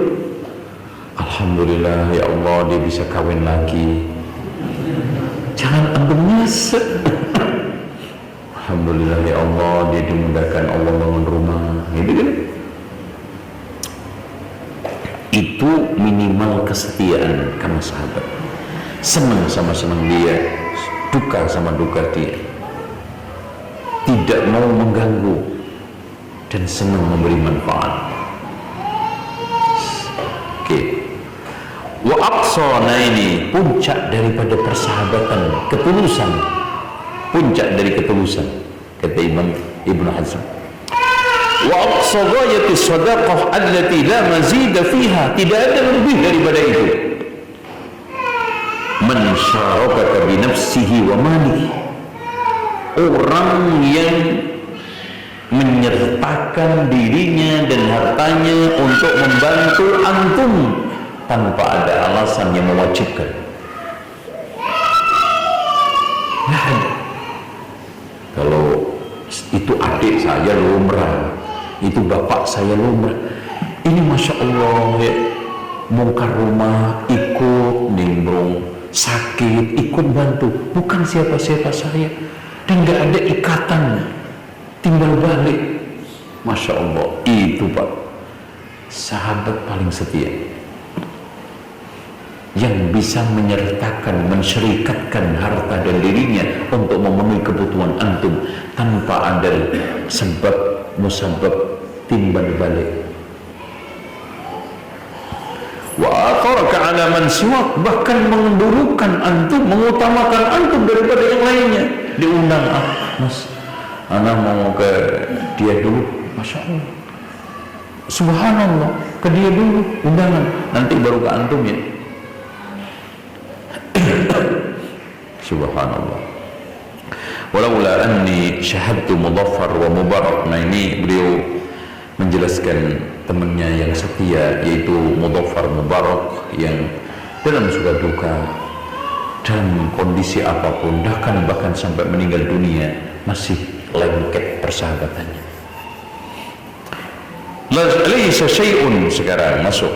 Alhamdulillah ya Allah dia bisa kawin lagi. Jangan antum nyesek. Alhamdulillah ya Allah dia dimudahkan Allah bangun rumah, gitu kan. Itu minimal kesetiaan kamu sahabat. Senang sama senang dia, duka sama duka dia, tidak mau mengganggu dan senang memberi manfaat. Oke. Wa aqsana, ini puncak daripada persahabatan, ketulusan, puncak dari ketulusan, kata Imam Ibnu Hazm. Wa aqsa ghayati shadaqah allati la mazida fiha, tidak ada lebih daripada itu. Man syaraka bi nafsihi wa malihi, orang yang menyertakan dirinya dan hartanya untuk membantu antum tanpa ada alasan yang mewajibkan. Nah, kalau itu adik saya lumrah, itu bapak saya lumrah, ini masya Allah ya, bongkar rumah ikut, nimbrung sakit ikut bantu, bukan siapa-siapa saya, dan gak ada ikatan timbal balik. Masya Allah, itu Pak sahabat paling setia, yang bisa menyertakan, mensyarikatkan harta dan dirinya untuk memenuhi kebutuhan antum tanpa ada sebab musabab timbal balik. Wa atharaka ala man siwak, bahkan mengendurkan antum, mengutamakan antum daripada yang lainnya. Diundang, mas, anak mau ke dia dulu, masya Allah, subhanallah, ke dia dulu undangan, nanti baru ke antum ya. Subhanallah. Walaula anni syahadtu Mudhaffar wa Mubarak. Nah ini beliau menjelaskan temannya yang setia, yaitu Mudhaffar Mubarak, yang dalam suka duka dan kondisi apapun, bahkan sampai meninggal dunia masih lengket persahabatannya. Laisa syai'un, sekarang masuk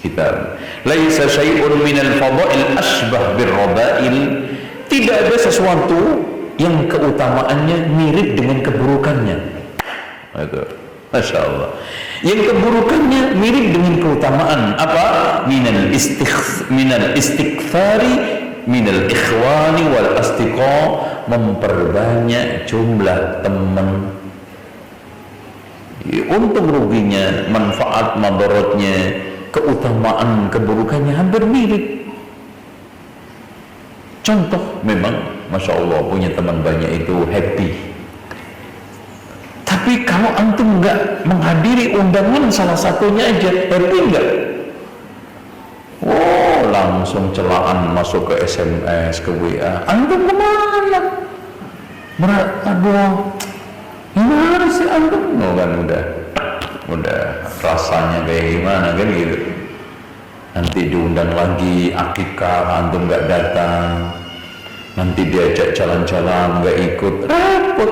kitab. Laisa syai'un minal fadail asbah birradail, tidak ada sesuatu yang keutamaannya mirip dengan keburukannya. Itu masya Allah, yang keburukannya mirip dengan keutamaan. Apa? Minal istighfari minal ikhwani wal astiqa, memperbanyak jumlah teman. Untung ruginya, manfaat madaratnya, keutamaan keburukannya hampir mirip. Contoh, memang masya Allah punya teman banyak itu happy, tapi kalau antum nggak menghadiri undangan salah satunya aja, happy nggak? Oh, langsung celaan masuk ke SMS, ke WA, antum kemana? Aduh, gimana sih antum? Oh kan udah rasanya kayak gimana kan gitu. Nanti diundang lagi akikah, antum nggak datang, nanti diajak jalan-jalan nggak ikut, repot.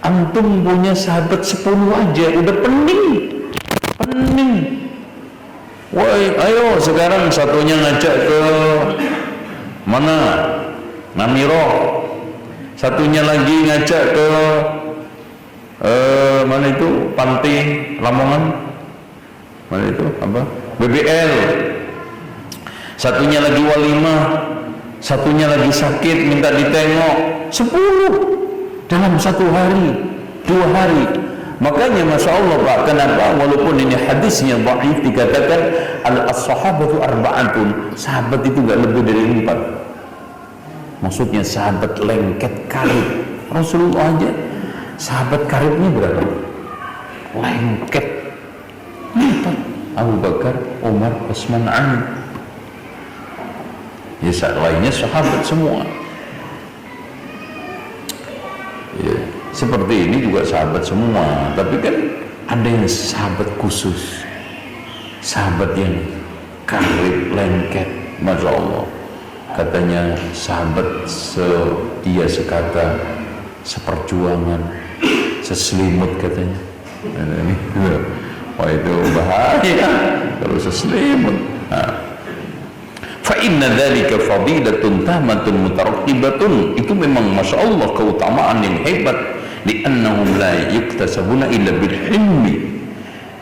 Antum punya sahabat 10 aja udah pening. Woi, ayo sekarang satunya ngajak ke mana? Namiro. Satunya lagi ngajak ke mana itu, Pantai Lamongan, mana itu apa, BBL. Satunya lagi walimah, satunya lagi sakit minta ditengok. 10 dalam 1 hari 2 hari. Makanya Masya Allah Pak, kenapa walaupun ini hadisnya dhaif dikatakan as-sahabatu arba'atun, sahabat itu gak lebih dari 4. Maksudnya sahabat lengket karib. Rasulullah aja sahabat karibnya berapa? Lengket 4. Abu Bakar, Umar, Utsman, Ali. Ya lainnya sahabat semua. Ya, seperti ini juga sahabat semua, tapi kan ada yang sahabat khusus, sahabat yang karib lengket. Masya Allah, katanya sahabat dia sekata, seperjuangan, seselimut katanya. Ini, wah itu bahaya kalau seselimut. Fa inna dzalika fadilatun tamatun mutarattibatun, itu memang Masya Allah keutamaan yang hebat. Li'annahum la yuktasabuna illa bil hilmi,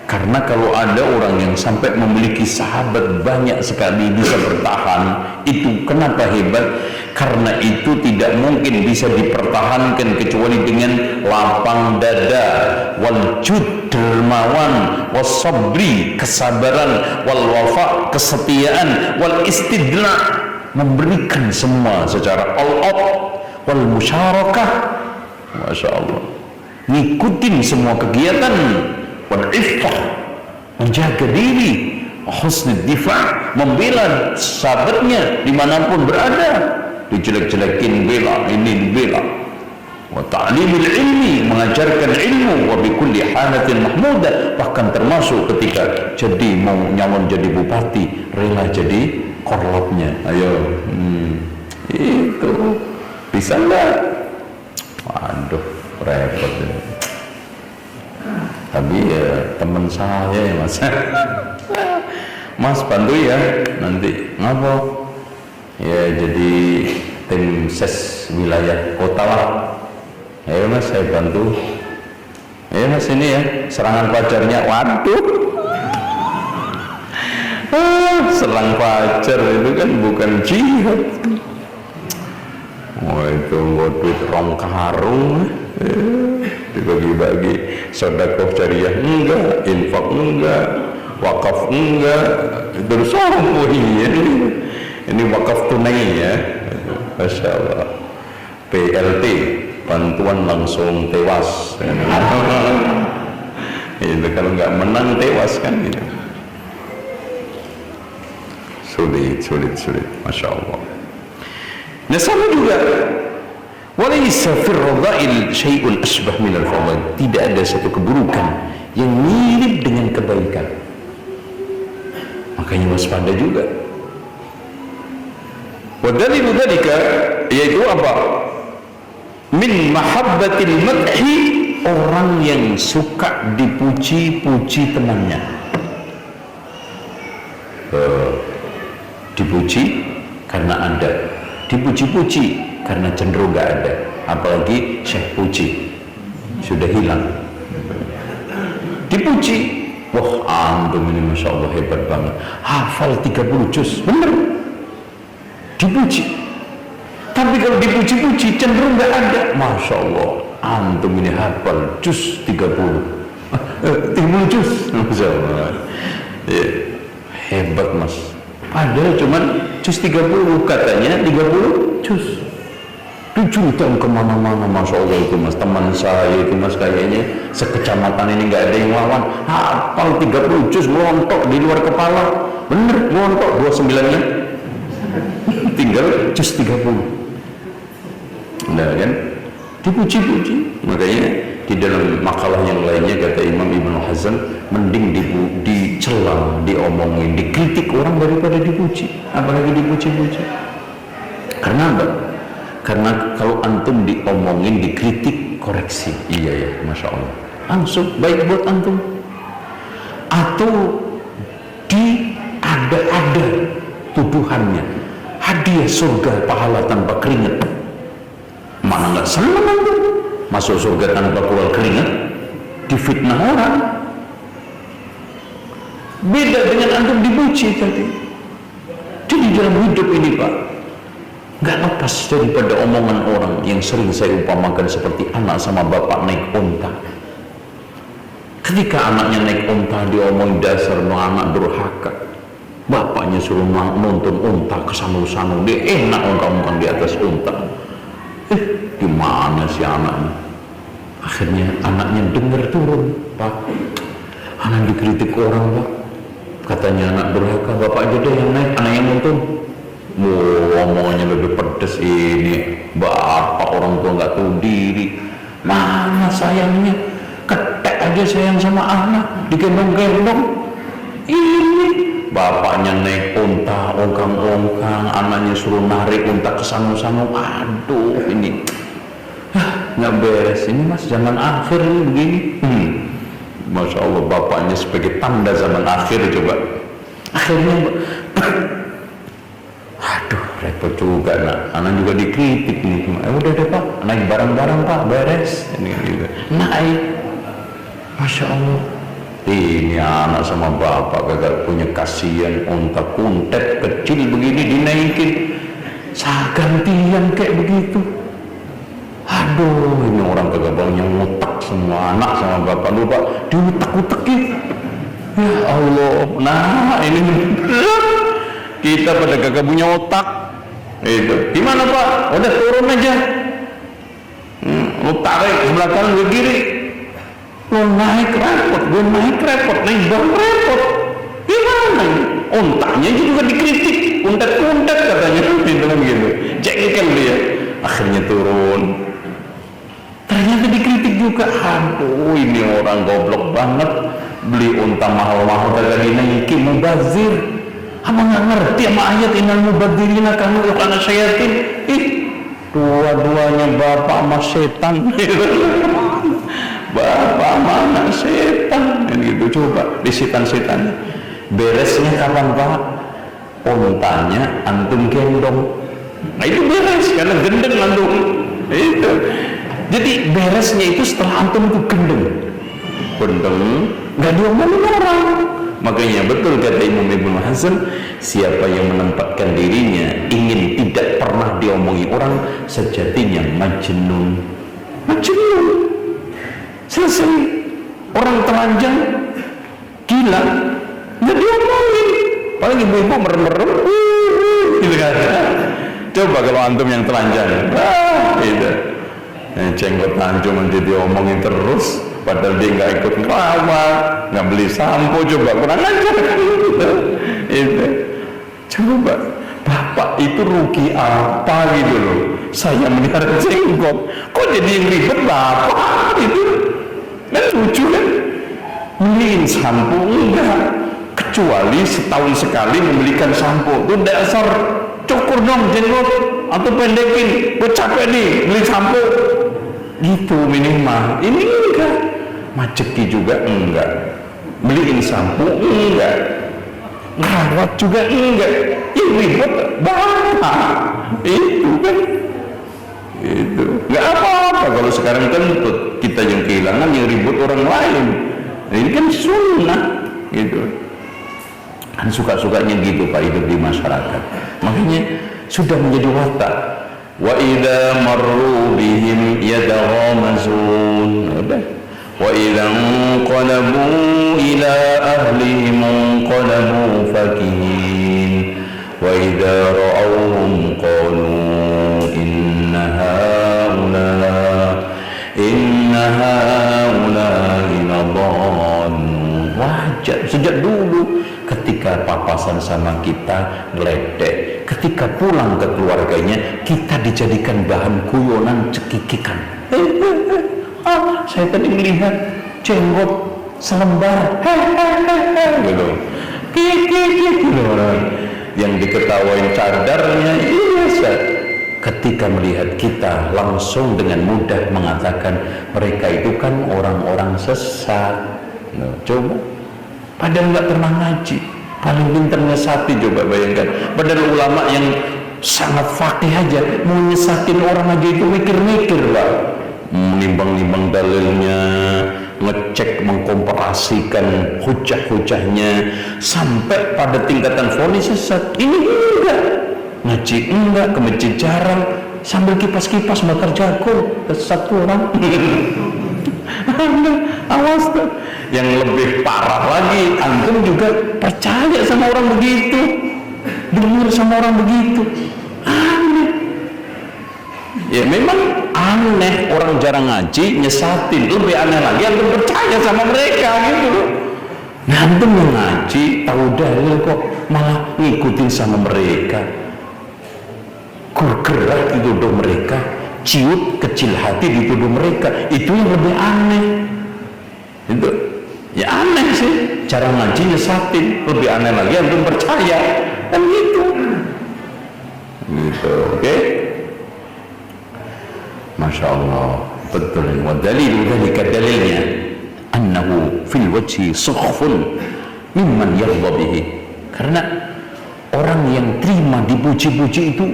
karena kalau ada orang yang sampai memiliki sahabat banyak sekali bisa bertahan, itu kenapa hebat? Karena itu tidak mungkin bisa dipertahankan kecuali dengan lapang dada, wal jud, dermawan, was sabri, kesabaran, wal wafa, kesetiaan, wal istidla, memberikan semua secara all out, wal musyarakah, Masya Allah, ngikutin semua kegiatan, wal iffah, menjaga diri, husnul difa', membela sahabatnya dimanapun berada, dijelek-jelekin bela, ini dibela, wa ta'limil ilmi, mengajarkan ilmu, wa bikulli halatin mahmudah, bahkan termasuk ketika jadi mau nyalon jadi bupati, rela jadi korlapnya. Ayo, itu bisa enggak? Waduh, repot ya. Tapi ya teman saya ya Mas. Mas bantu ya nanti ngapa? Ya jadi tim ses wilayah kota lah. Ayo Mas saya bantu. Ayo Mas ini ya serangan fajarnya. Waduh. Serang fajar itu kan bukan jihad. Oh itu duit rong karung dibagi-bagi, sedekah jariah enggak, infak enggak, wakaf enggak, terus ini wakaf tunai ya, Masya Allah. PLT, bantuan langsung tewas. Itu kalau nggak menang tewas kan gitu. Sulit, Masya Allah. Nah sama juga, walaysa fir radha'il syai'un asbah minal fadl, tidak ada satu keburukan yang mirip dengan kebaikan. Makanya waspada juga. Wa dalilu dzalika, yaitu apa? Min mahabbatil madhi, orang yang suka dipuji-puji temannya. Dipuji karena ada, dipuji-puji karena cenderung gak ada, apalagi Syekh puji sudah hilang. Dipuji, wah antum ini Masya Allah hebat banget, hafal 30 juz, bener. Dipuji, tapi kalau dipuji-puji cenderung gak ada, Masya Allah antum ini hafal juz 30 juz, Masya Allah ya, hebat Mas. Padahal cuman juz 30, katanya 30 juz. 7 tahun kemana-mana, Masya Allah itu Mas. Teman saya itu Mas kayaknya sekecamatan ini nggak ada yang lawan, hafal 30 juz melontok di luar kepala. Bener, melontok 29-nya tinggal juz 30. Nah kan, dipuji-puji. Makanya di dalam makalah yang lainnya kata Imam Ibnu Hazm, mending dicela, diomongin, dikritik orang daripada dipuji, apalagi dipuji-puji. Karena apa? Karena kalau antum diomongin, dikritik, koreksi, iya ya, Masya Allah, langsung baik buat antum. Atau ada tuduhannya, hadiah surga pahala tanpa keringat. Mana nggak senang antum masuk surga tanpa keluar keringat, difitnah orang. Beda dengan antum dipuji tadi. Jadi dalam hidup ini Pak, nggak lepas daripada omongan orang yang sering saya umpamakan seperti anak sama bapak naik unta. Ketika anaknya naik unta, diomong dasar no anak durhaka. Bapaknya suruh nonton unta kesanu-sanu, dia enak ongkang-ongkang di atas unta. Gimana sih anaknya? Akhirnya anaknya dengar turun, Pak. Anak dikritik orang, Pak. Katanya anak durhaka, bapak aja deh yang naik, anak yang nonton. Omongannya lebih pedes ini. Bapak orang tua nggak tahu diri. Mana sayangnya? Ketek aja sayang sama anak, digendong-gendong. Ini bapaknya naik unta, ongkang-ongkang, anaknya suruh narik unta kesanu-sanu. Aduh, ini nggak beres ini Mas, zaman akhir ini begini. Masya Allah, bapaknya sebagai tanda zaman akhir coba. Akhirnya aduh, repot juga nak. Anak juga dikritik nih. Udah deh Pak, naik barang-barang Pak, beres. Ini gitu. Naik. Masya Allah, ini anak sama bapak kagak punya kasihan, unta kuntet kecil begini dinaikin, gantian kayak begitu. Aduh, ini orang kagak banyak ngutak semua anak sama bapak, lupa diutak-utakin. Ya Allah, nah ini kita pada kagak punya otak. Itu gimana Pak? Udah turun aja, lu tarik sebelah kanan gue kiri. Lo naik repot, gue naik repot, naik barang repot. Gimana ini? Untanya juga dikritik, kuntet-kuntet katanya, gitu. Jengkel dia. Akhirnya turun. Ternyata dikritik juga. Aduh, ini orang goblok banget. Beli unta mahal-mahal kagak dinaikin, mubazir. Abang nggak ngerti sama ayat innal mubadzirina kanu ikhwana syayatin. Dua-duanya bapak sama setan. Bapak mana setan dan gitu. Coba di setan-setannya beresnya kapan Pak? Untanya antum gendong, nah itu beres karena gendeng antum itu. Jadi beresnya itu setelah antum itu gendeng nggak diomongin orang. Makanya betul kata Imam Ibnu Hazm, siapa yang menempatkan dirinya ingin tidak pernah diomongi orang, sejatinya majnun. Selesai. Orang telanjang gila nggak diomongin, paling ibu-ibu merem-merem gitu kan. Coba kalau antum yang telanjang, gitu, cenggot cuma diomongin terus, padahal dia nggak ikut ngelawat, nggak beli sampo, coba kurang ajar itu. Coba bapak itu rugi apa gitu loh, saya melihara jenggot, kok jadi yang ribet bapak itu. Kan lucu kan, beliin sampo enggak, kecuali setahun sekali membelikan sampo. Itu dasar cukur dong jenggot atau pendekin, gue capek nih beli sampo gitu minimal. Ini enggak, maceki juga enggak, beliin sampo enggak, ngerawat juga enggak. Ini ribet bapak itu kan. Itu nggak apa-apa kalau sekarang kentut, kita yang kehilangan, yang ribut orang lain. Nah, ini kan sunnah gitu kan, suka-sukanya gitu Pak hidup di masyarakat. Makanya sudah menjadi watak. Wa idza marru bihim yataghamazun, wa idza qalabu ila ahlihim qalabu fakihin, wa idza ra'awhum qalu inna haula'i ladallun. Wajar sejak dulu ketika papasan sama kita ngeledek, ketika pulang ke keluarganya kita dijadikan bahan guyonan cekikikan. Saya tadi melihat jenggot selembar gitu, gitu. Yang diketawain cadarnya, iya. Ketika melihat kita langsung dengan mudah mengatakan mereka itu kan orang-orang sesat. Nah, coba padahal nggak pernah ngaji, paling pintar ngesati. Coba bayangkan, padahal ulama yang sangat fakih aja, mau nyesatin orang aja itu mikir-mikir Pak, menimbang-nimbang dalilnya, ngecek, mengkomparasikan hujah-hujahnya, sampai pada tingkatan vonis sesat. Ini enggak, ngaji enggak, ke masjid jarang, sambil kipas-kipas bakar jagung, satu orang. Awas tuh. Yang lebih parah lagi, antum juga percaya sama orang begitu, dengar sama orang begitu. Aneh. Ya memang aneh, orang jarang ngaji nyesatin. Lebih aneh lagi antum percaya sama mereka gitu loh. Nah, antum yang ngaji tahu dalil kok malah ngikutin sama mereka. Gerak dituduh mereka, ciut kecil hati dituduh mereka. Itu yang lebih aneh. Itu ya aneh sih, cara ngaji nyesatin. Lebih aneh lagi antum percaya, kan gitu. Gitu, oke? Masya Allah, betul. Wa dalilu dzalika, dalilnya annahu fil wajhi sukhfun mimman yardha bihi. Karena orang yang terima dipuji-puji itu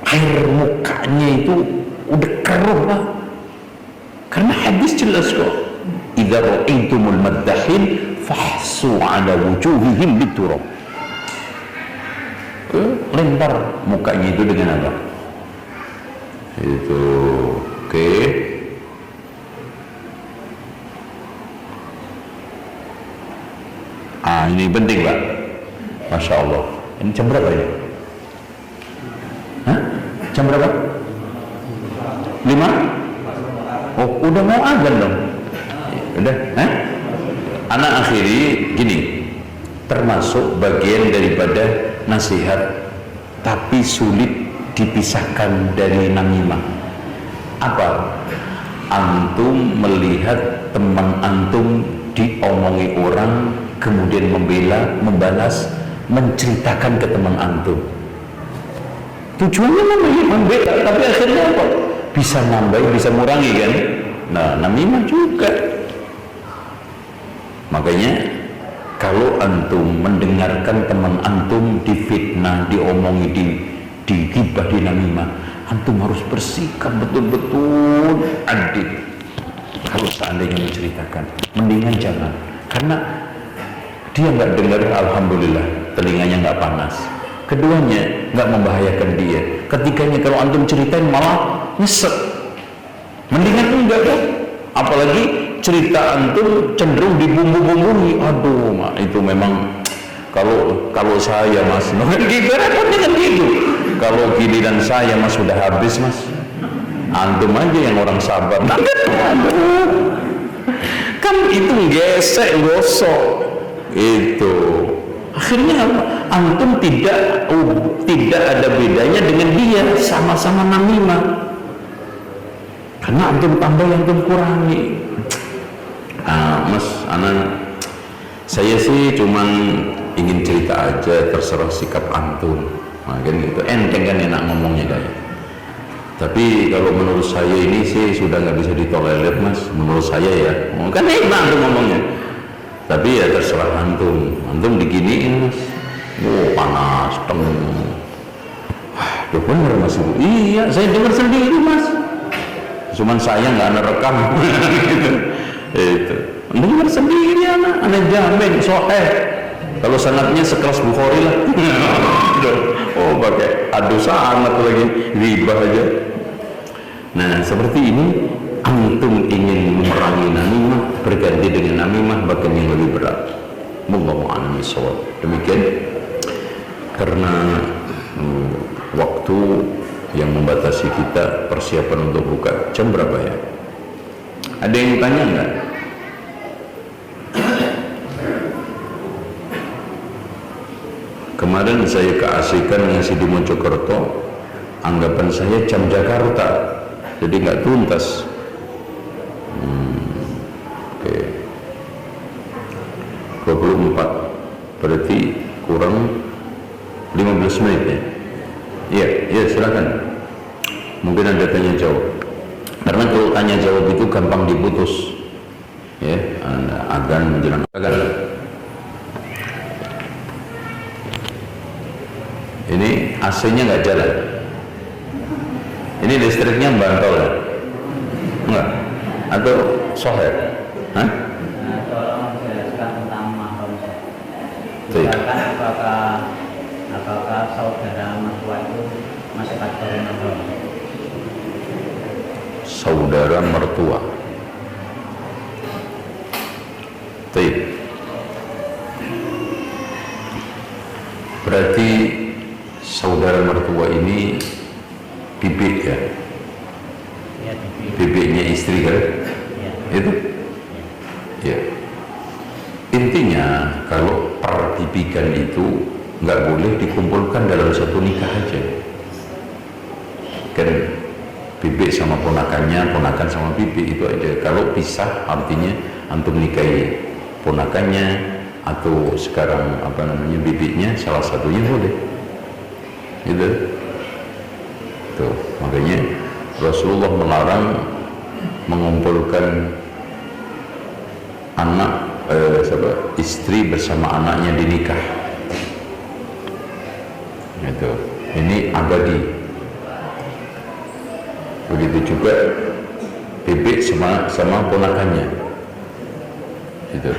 air mukanya itu udah keruh lah. Karena hadis jelas kok, idza ra'aitumul maddahin fahsu ala wujuhihim biturab. Lempar mukanya itu dengan apa? Itu oke. Ini penting Pak. Masya Allah. Ini jam berapa ini? Hah? Jam berapa? 5? Oh, udah mau azan dong. Udah, anak akhiri gini, termasuk bagian daripada nasihat, tapi sulit dipisahkan dari namimah. Apa? Antum melihat teman antum diomongi orang, kemudian membela, membalas, menceritakan ke teman antum. Tujuannya namanya membela, tapi akhirnya apa? Bisa nambah, bisa mengurangi kan? Nah, namimah juga. Makanya kalau antum mendengarkan teman antum difitnah, diomongi, digibah, dinamimah, antum harus bersikap betul-betul adil. Kalau seandainya menceritakan, mendingan jangan, karena dia nggak dengar, alhamdulillah telinganya nggak panas. Keduanya nggak membahayakan dia. Ketiganya kalau antum ceritain malah nyesek. Mendingan enggak kan? Apalagi cerita antum cenderung dibumbu-bumbui. Aduh, itu memang kalau saya Mas, gitu repotnya kan gitu. Kalau giliran saya Mas sudah habis Mas. Antum aja yang orang sabar. Aduh. Kan itu gesek, gosok. Itu. Akhirnya apa? Antum tidak ada bedanya dengan dia, sama-sama namimah. Karena antum tambah, antum kurangi. Mas, saya sih cuman ingin cerita aja, terserah sikap antum. Nah, kan gitu, enteng kan enak ngomongnya kayak. Tapi kalau menurut saya ini sih sudah nggak bisa ditolerir Mas. Menurut saya ya, kan enak antum ngomongnya. Tapi ya terserah antum diginiin Mas. Panas, Duh bener Mas Ibu. Iya, saya dengar sendiri Mas. Cuman saya nggak rekam. Gitu. Itu. Dengar sendiri anak jamin soheh. Kalau sanadnya sekelas Bukhari lah. Oh pakai adu sanad lagi, ribah aja. Nah seperti ini, antum ingin memerangi namimah, berganti dengan namimah, bahkan yang lebih berat. Wallahu a'lam bishawab. Demikian, karena waktu yang membatasi kita, persiapan untuk buka jam berapa ya? Ada yang tanya nggak? Kemarin saya keasikan ngasih di Mojokerto, anggapan saya jam Jakarta, jadi nggak tuntas. Oke. 24 berarti kurang 15 menit ya? Iya silakan. Mungkin ada tanya jawab. Karena kalau tanya jawab itu gampang diputus. Ya, agan menjelang agan. Ini AC-nya nggak jalan. Ini listriknya bantol ya? Enggak? Atau solar? Hah? Tolong jelaskan tentang mahram. Baik. Misalkan apakah saudara mertua itu masih kategori mahram? Saudara mertua. Baik. Berarti saudara mertua ini bibik ya? Ya, bibi. Bibiknya istri kan? Ya. Itu? Ya. Intinya kalau perbibikan itu nggak boleh dikumpulkan dalam satu nikah aja. Kan bibik sama ponakannya, ponakan sama bibik itu aja. Kalau pisah artinya antum nikahi ponakannya atau sekarang apa namanya bibiknya, salah satunya boleh. Gitu. Tuh, makanya Rasulullah melarang mengumpulkan anak istri bersama anaknya di nikah. Gitu. Ini abadi. Begitu juga bibik sama ponakannya. Gitu.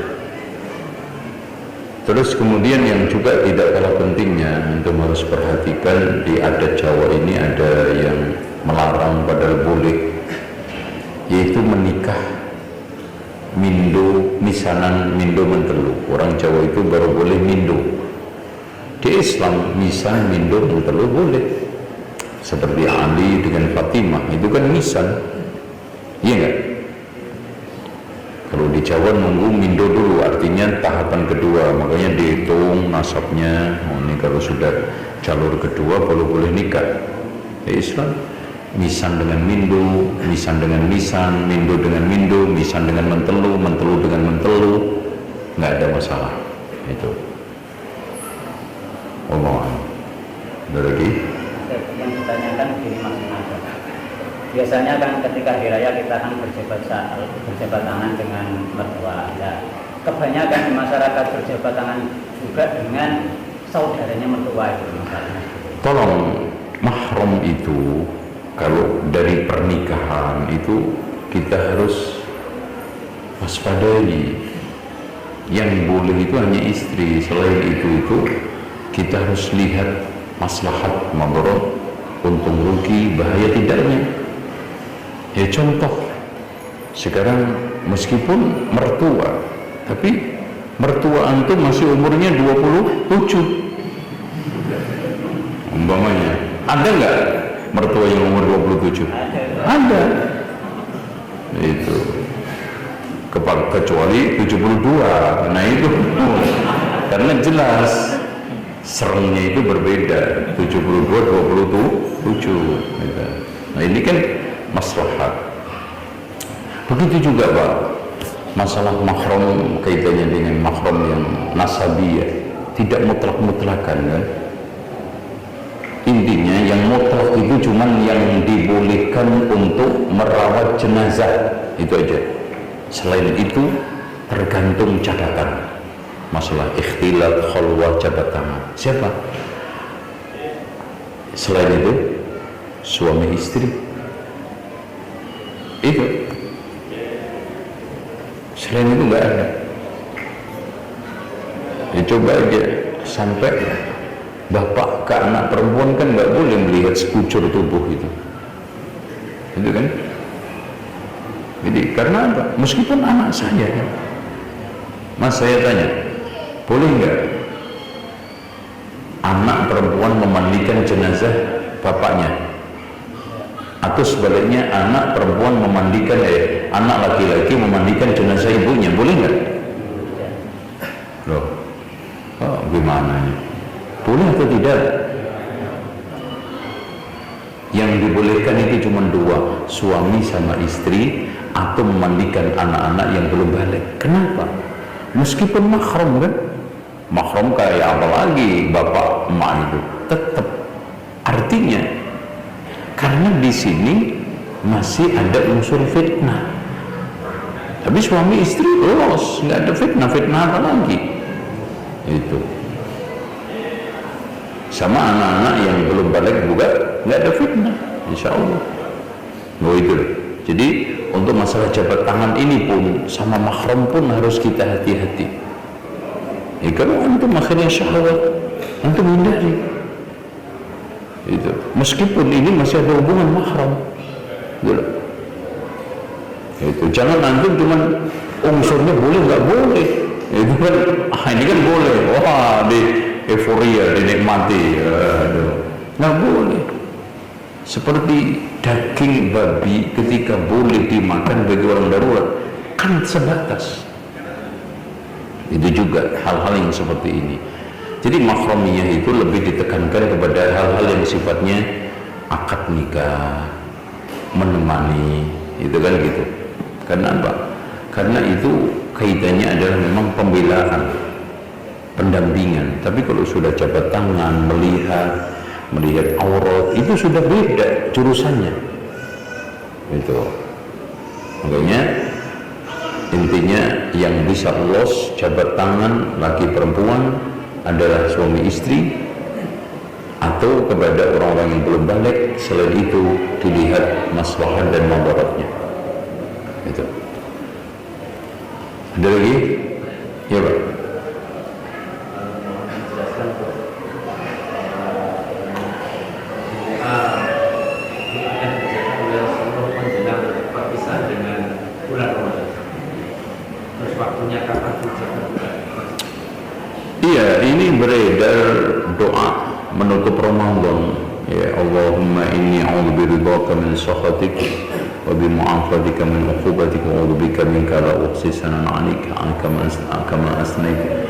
Terus kemudian yang juga tidak kalah pentingnya untuk harus perhatikan, di adat Jawa ini ada yang melarang padahal boleh, yaitu menikah mindo misanan mindo mentelu. Orang Jawa itu baru boleh mindo. Di Islam misan mindo mentelu boleh. Seperti Ali dengan Fatimah itu kan misan, iya enggak? Kalau di Jawa nunggu mindo dulu, artinya tahapan kedua, makanya dihitung nasabnya. Oh, ini kalau sudah jalur kedua baru boleh nikah. Di Islam misan dengan mindo, misan dengan misan, mindo dengan mindo, misan dengan mentelu, mentelu dengan mentelu, nggak ada masalah. Itu. Omongan. Ada lagi? Yang ditanyakan begini Mas Naga. Biasanya kan ketika hari raya kita kan berjabat tangan dengan mertua. Ya, kebanyakan di masyarakat berjabat tangan juga dengan saudaranya mertua itu misalnya. Tolong, Mahram itu kalau dari pernikahan itu kita harus waspadai. Yang boleh itu hanya istri. Selain itu kita harus lihat maslahat, madarat, untung rugi, bahaya tidaknya. Ya contoh, sekarang meskipun mertua, tapi mertua antum masih umurnya 27 umpamanya, ada nggak mertua yang umur 27? Ada. Itu kecuali 72. Nah itu karena jelas serengnya itu berbeda, 72 27 gitu. Nah ini kan maslahat. Begitu juga Pak, masalah mahram kaitannya dengan mahram yang nasabiyah, tidak mutlak-mutlakan kan. Intinya yang mutlak itu cuman yang dibolehkan untuk merawat jenazah, itu aja. Selain itu tergantung catatan. Masalah ikhtilat, khalwah, jabat tangan. Siapa? Selain itu suami istri. Itu. Selain itu nggak ada. Ya, coba aja sampai bapak ke anak perempuan kan nggak boleh melihat sekujur tubuh itu kan? Jadi karena apa? Meskipun anak saya kan, Mas saya tanya, boleh nggak anak perempuan memandikan jenazah bapaknya? Atau sebaliknya anak perempuan memandikan anak laki-laki memandikan jenazah ibunya, boleh nggak? Loh, oh, gimana nih? Boleh atau tidak? Yang dibolehkan itu cuma dua, suami sama istri, atau memandikan anak-anak yang belum balik. Kenapa? Meskipun mahram kan, mahram kayak apa lagi bapak emak itu, tetap artinya karena di sini masih ada unsur fitnah. Tapi suami istri lolos, nggak ada fitnah apa lagi. Itu Sama anak-anak yang belum balik juga nggak ada fitnah, insya Allah. Itu loh. Jadi untuk masalah jabat tangan ini pun sama mahram pun harus kita hati-hati. Kalau antum akhirnya syahwat, antum hindari. Itu meskipun ini masih ada hubungan mahram. Itu jangan antum cuman unsurnya boleh nggak boleh. Itu kan ini kan boleh. Wah, di euforia, dinikmati. Nggak boleh. Seperti daging babi ketika boleh dimakan bagi orang darurat kan sebatas. Itu juga hal-hal yang seperti ini. Jadi mahramiyah itu lebih ditekankan kepada hal-hal yang sifatnya akad nikah, menemani, itu kan gitu. Karena apa? Karena itu kaitannya adalah memang pembelaan, pendampingan. Tapi kalau sudah jabat tangan, melihat aurat, itu sudah beda jurusannya. Itu makanya intinya yang bisa los jabat tangan laki perempuan adalah suami istri atau kepada orang-orang yang belum balik. Selain itu dilihat maslahat dan mudaratnya. Itu ada lagi? Ya Pak. Iya, ini beredar doa menutup Ramadan. Ya Allahumma inni a'udzubiridhaka min sakhatik wa bimu'afatika min uqubatika wa a'udzubika minka la uhsi sanan 'alaika kama asnaita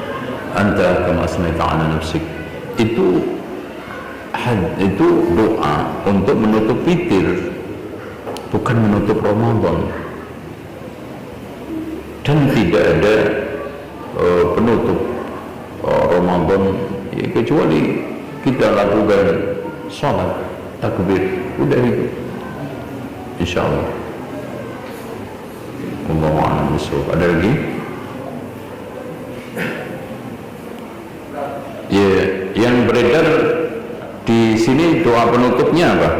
anta kama asnaita 'ala nafsik. Itu doa untuk menutup witir, bukan menutup Ramadan. Dan tidak ada penutup Ramadan ya, kecuali kita lakukan sholat takbir, udah itu insyaallah. Allahu a'lam bishawab. Ada lagi? Ya, yang beredar di sini doa penutupnya apa?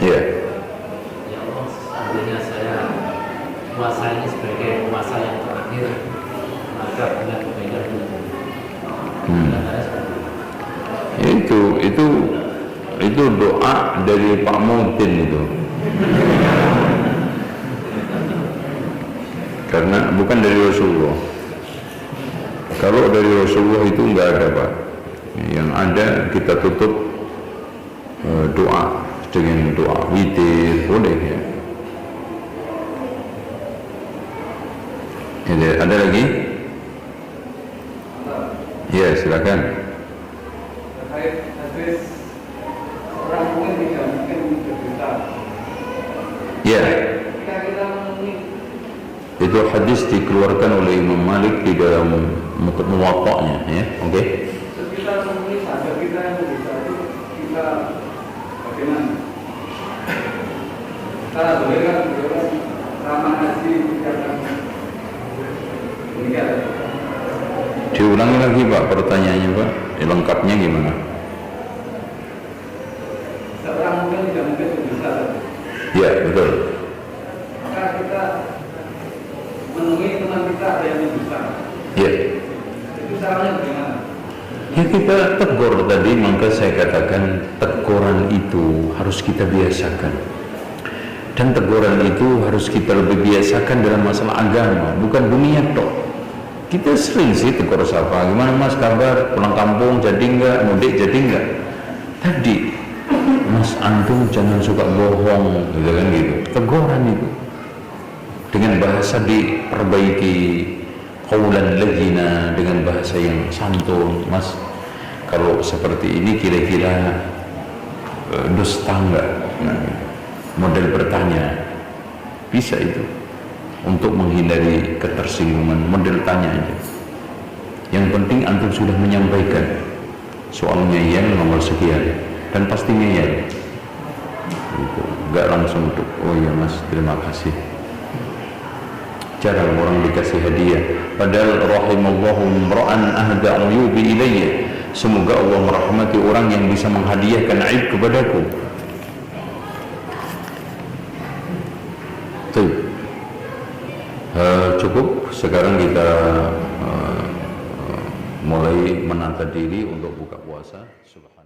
Ya. Ya Allah, seandainya saya puasa ini sebagai puasa yang terakhir, maka bulan kebaikan itu doa dari Pak Mutin itu. Karena bukan dari Rasulullah. Kalau dari Rasulullah itu enggak ada Pak. Yang ada kita tutup doa dengan doa witir, boleh ya. Ada lagi? Ya, silakan. Orang mungkin tidak mungkin berdosa. Ya. Kita Itu hadis dikeluarkan oleh Imam Malik di dalam Muwatta'nya, ya. Oke. Kita memenuhi sadar kita yang berdosa itu kita bagaimana? Karena boleh kan ramah nasi dikatakan demikian. Diulangi lagi Pak pertanyaannya Pak, lengkapnya gimana? Seorang mungkin tidak mungkin berdosa. Ya betul. Maka kita menemui teman kita ada yang berdosa. Ya. Itu caranya bagaimana? Ya kita tegur tadi, maka saya katakan teguran itu harus kita biasakan. Dan teguran itu harus kita lebih biasakan dalam masalah agama, bukan dunia toh. Kita sering sih tegur sapa, gimana mas kabar, pulang kampung jadi enggak, mudik jadi enggak. Tadi mas antum jangan suka bohong, gitu kan gitu. Teguran itu dengan bahasa diperbaiki, qaulan layyina, dengan bahasa yang santun. Mas kalau seperti ini kira-kira dusta enggak? Nah, model bertanya bisa itu untuk menghindari ketersinggungan, model tanya aja. Yang penting antum sudah menyampaikan soalnya yang nomor sekian dan pastinya ya gitu. Enggak langsung untuk oh ya mas terima kasih. Jarang orang dikasih hadiah. Padahal rahimallahu imra'an ahda uyubi ilayya. Semoga Allah merahmati orang yang bisa menghadiahkan aib kepadaku. Cukup. Sekarang kita mulai menata diri untuk buka puasa. Subhanallah.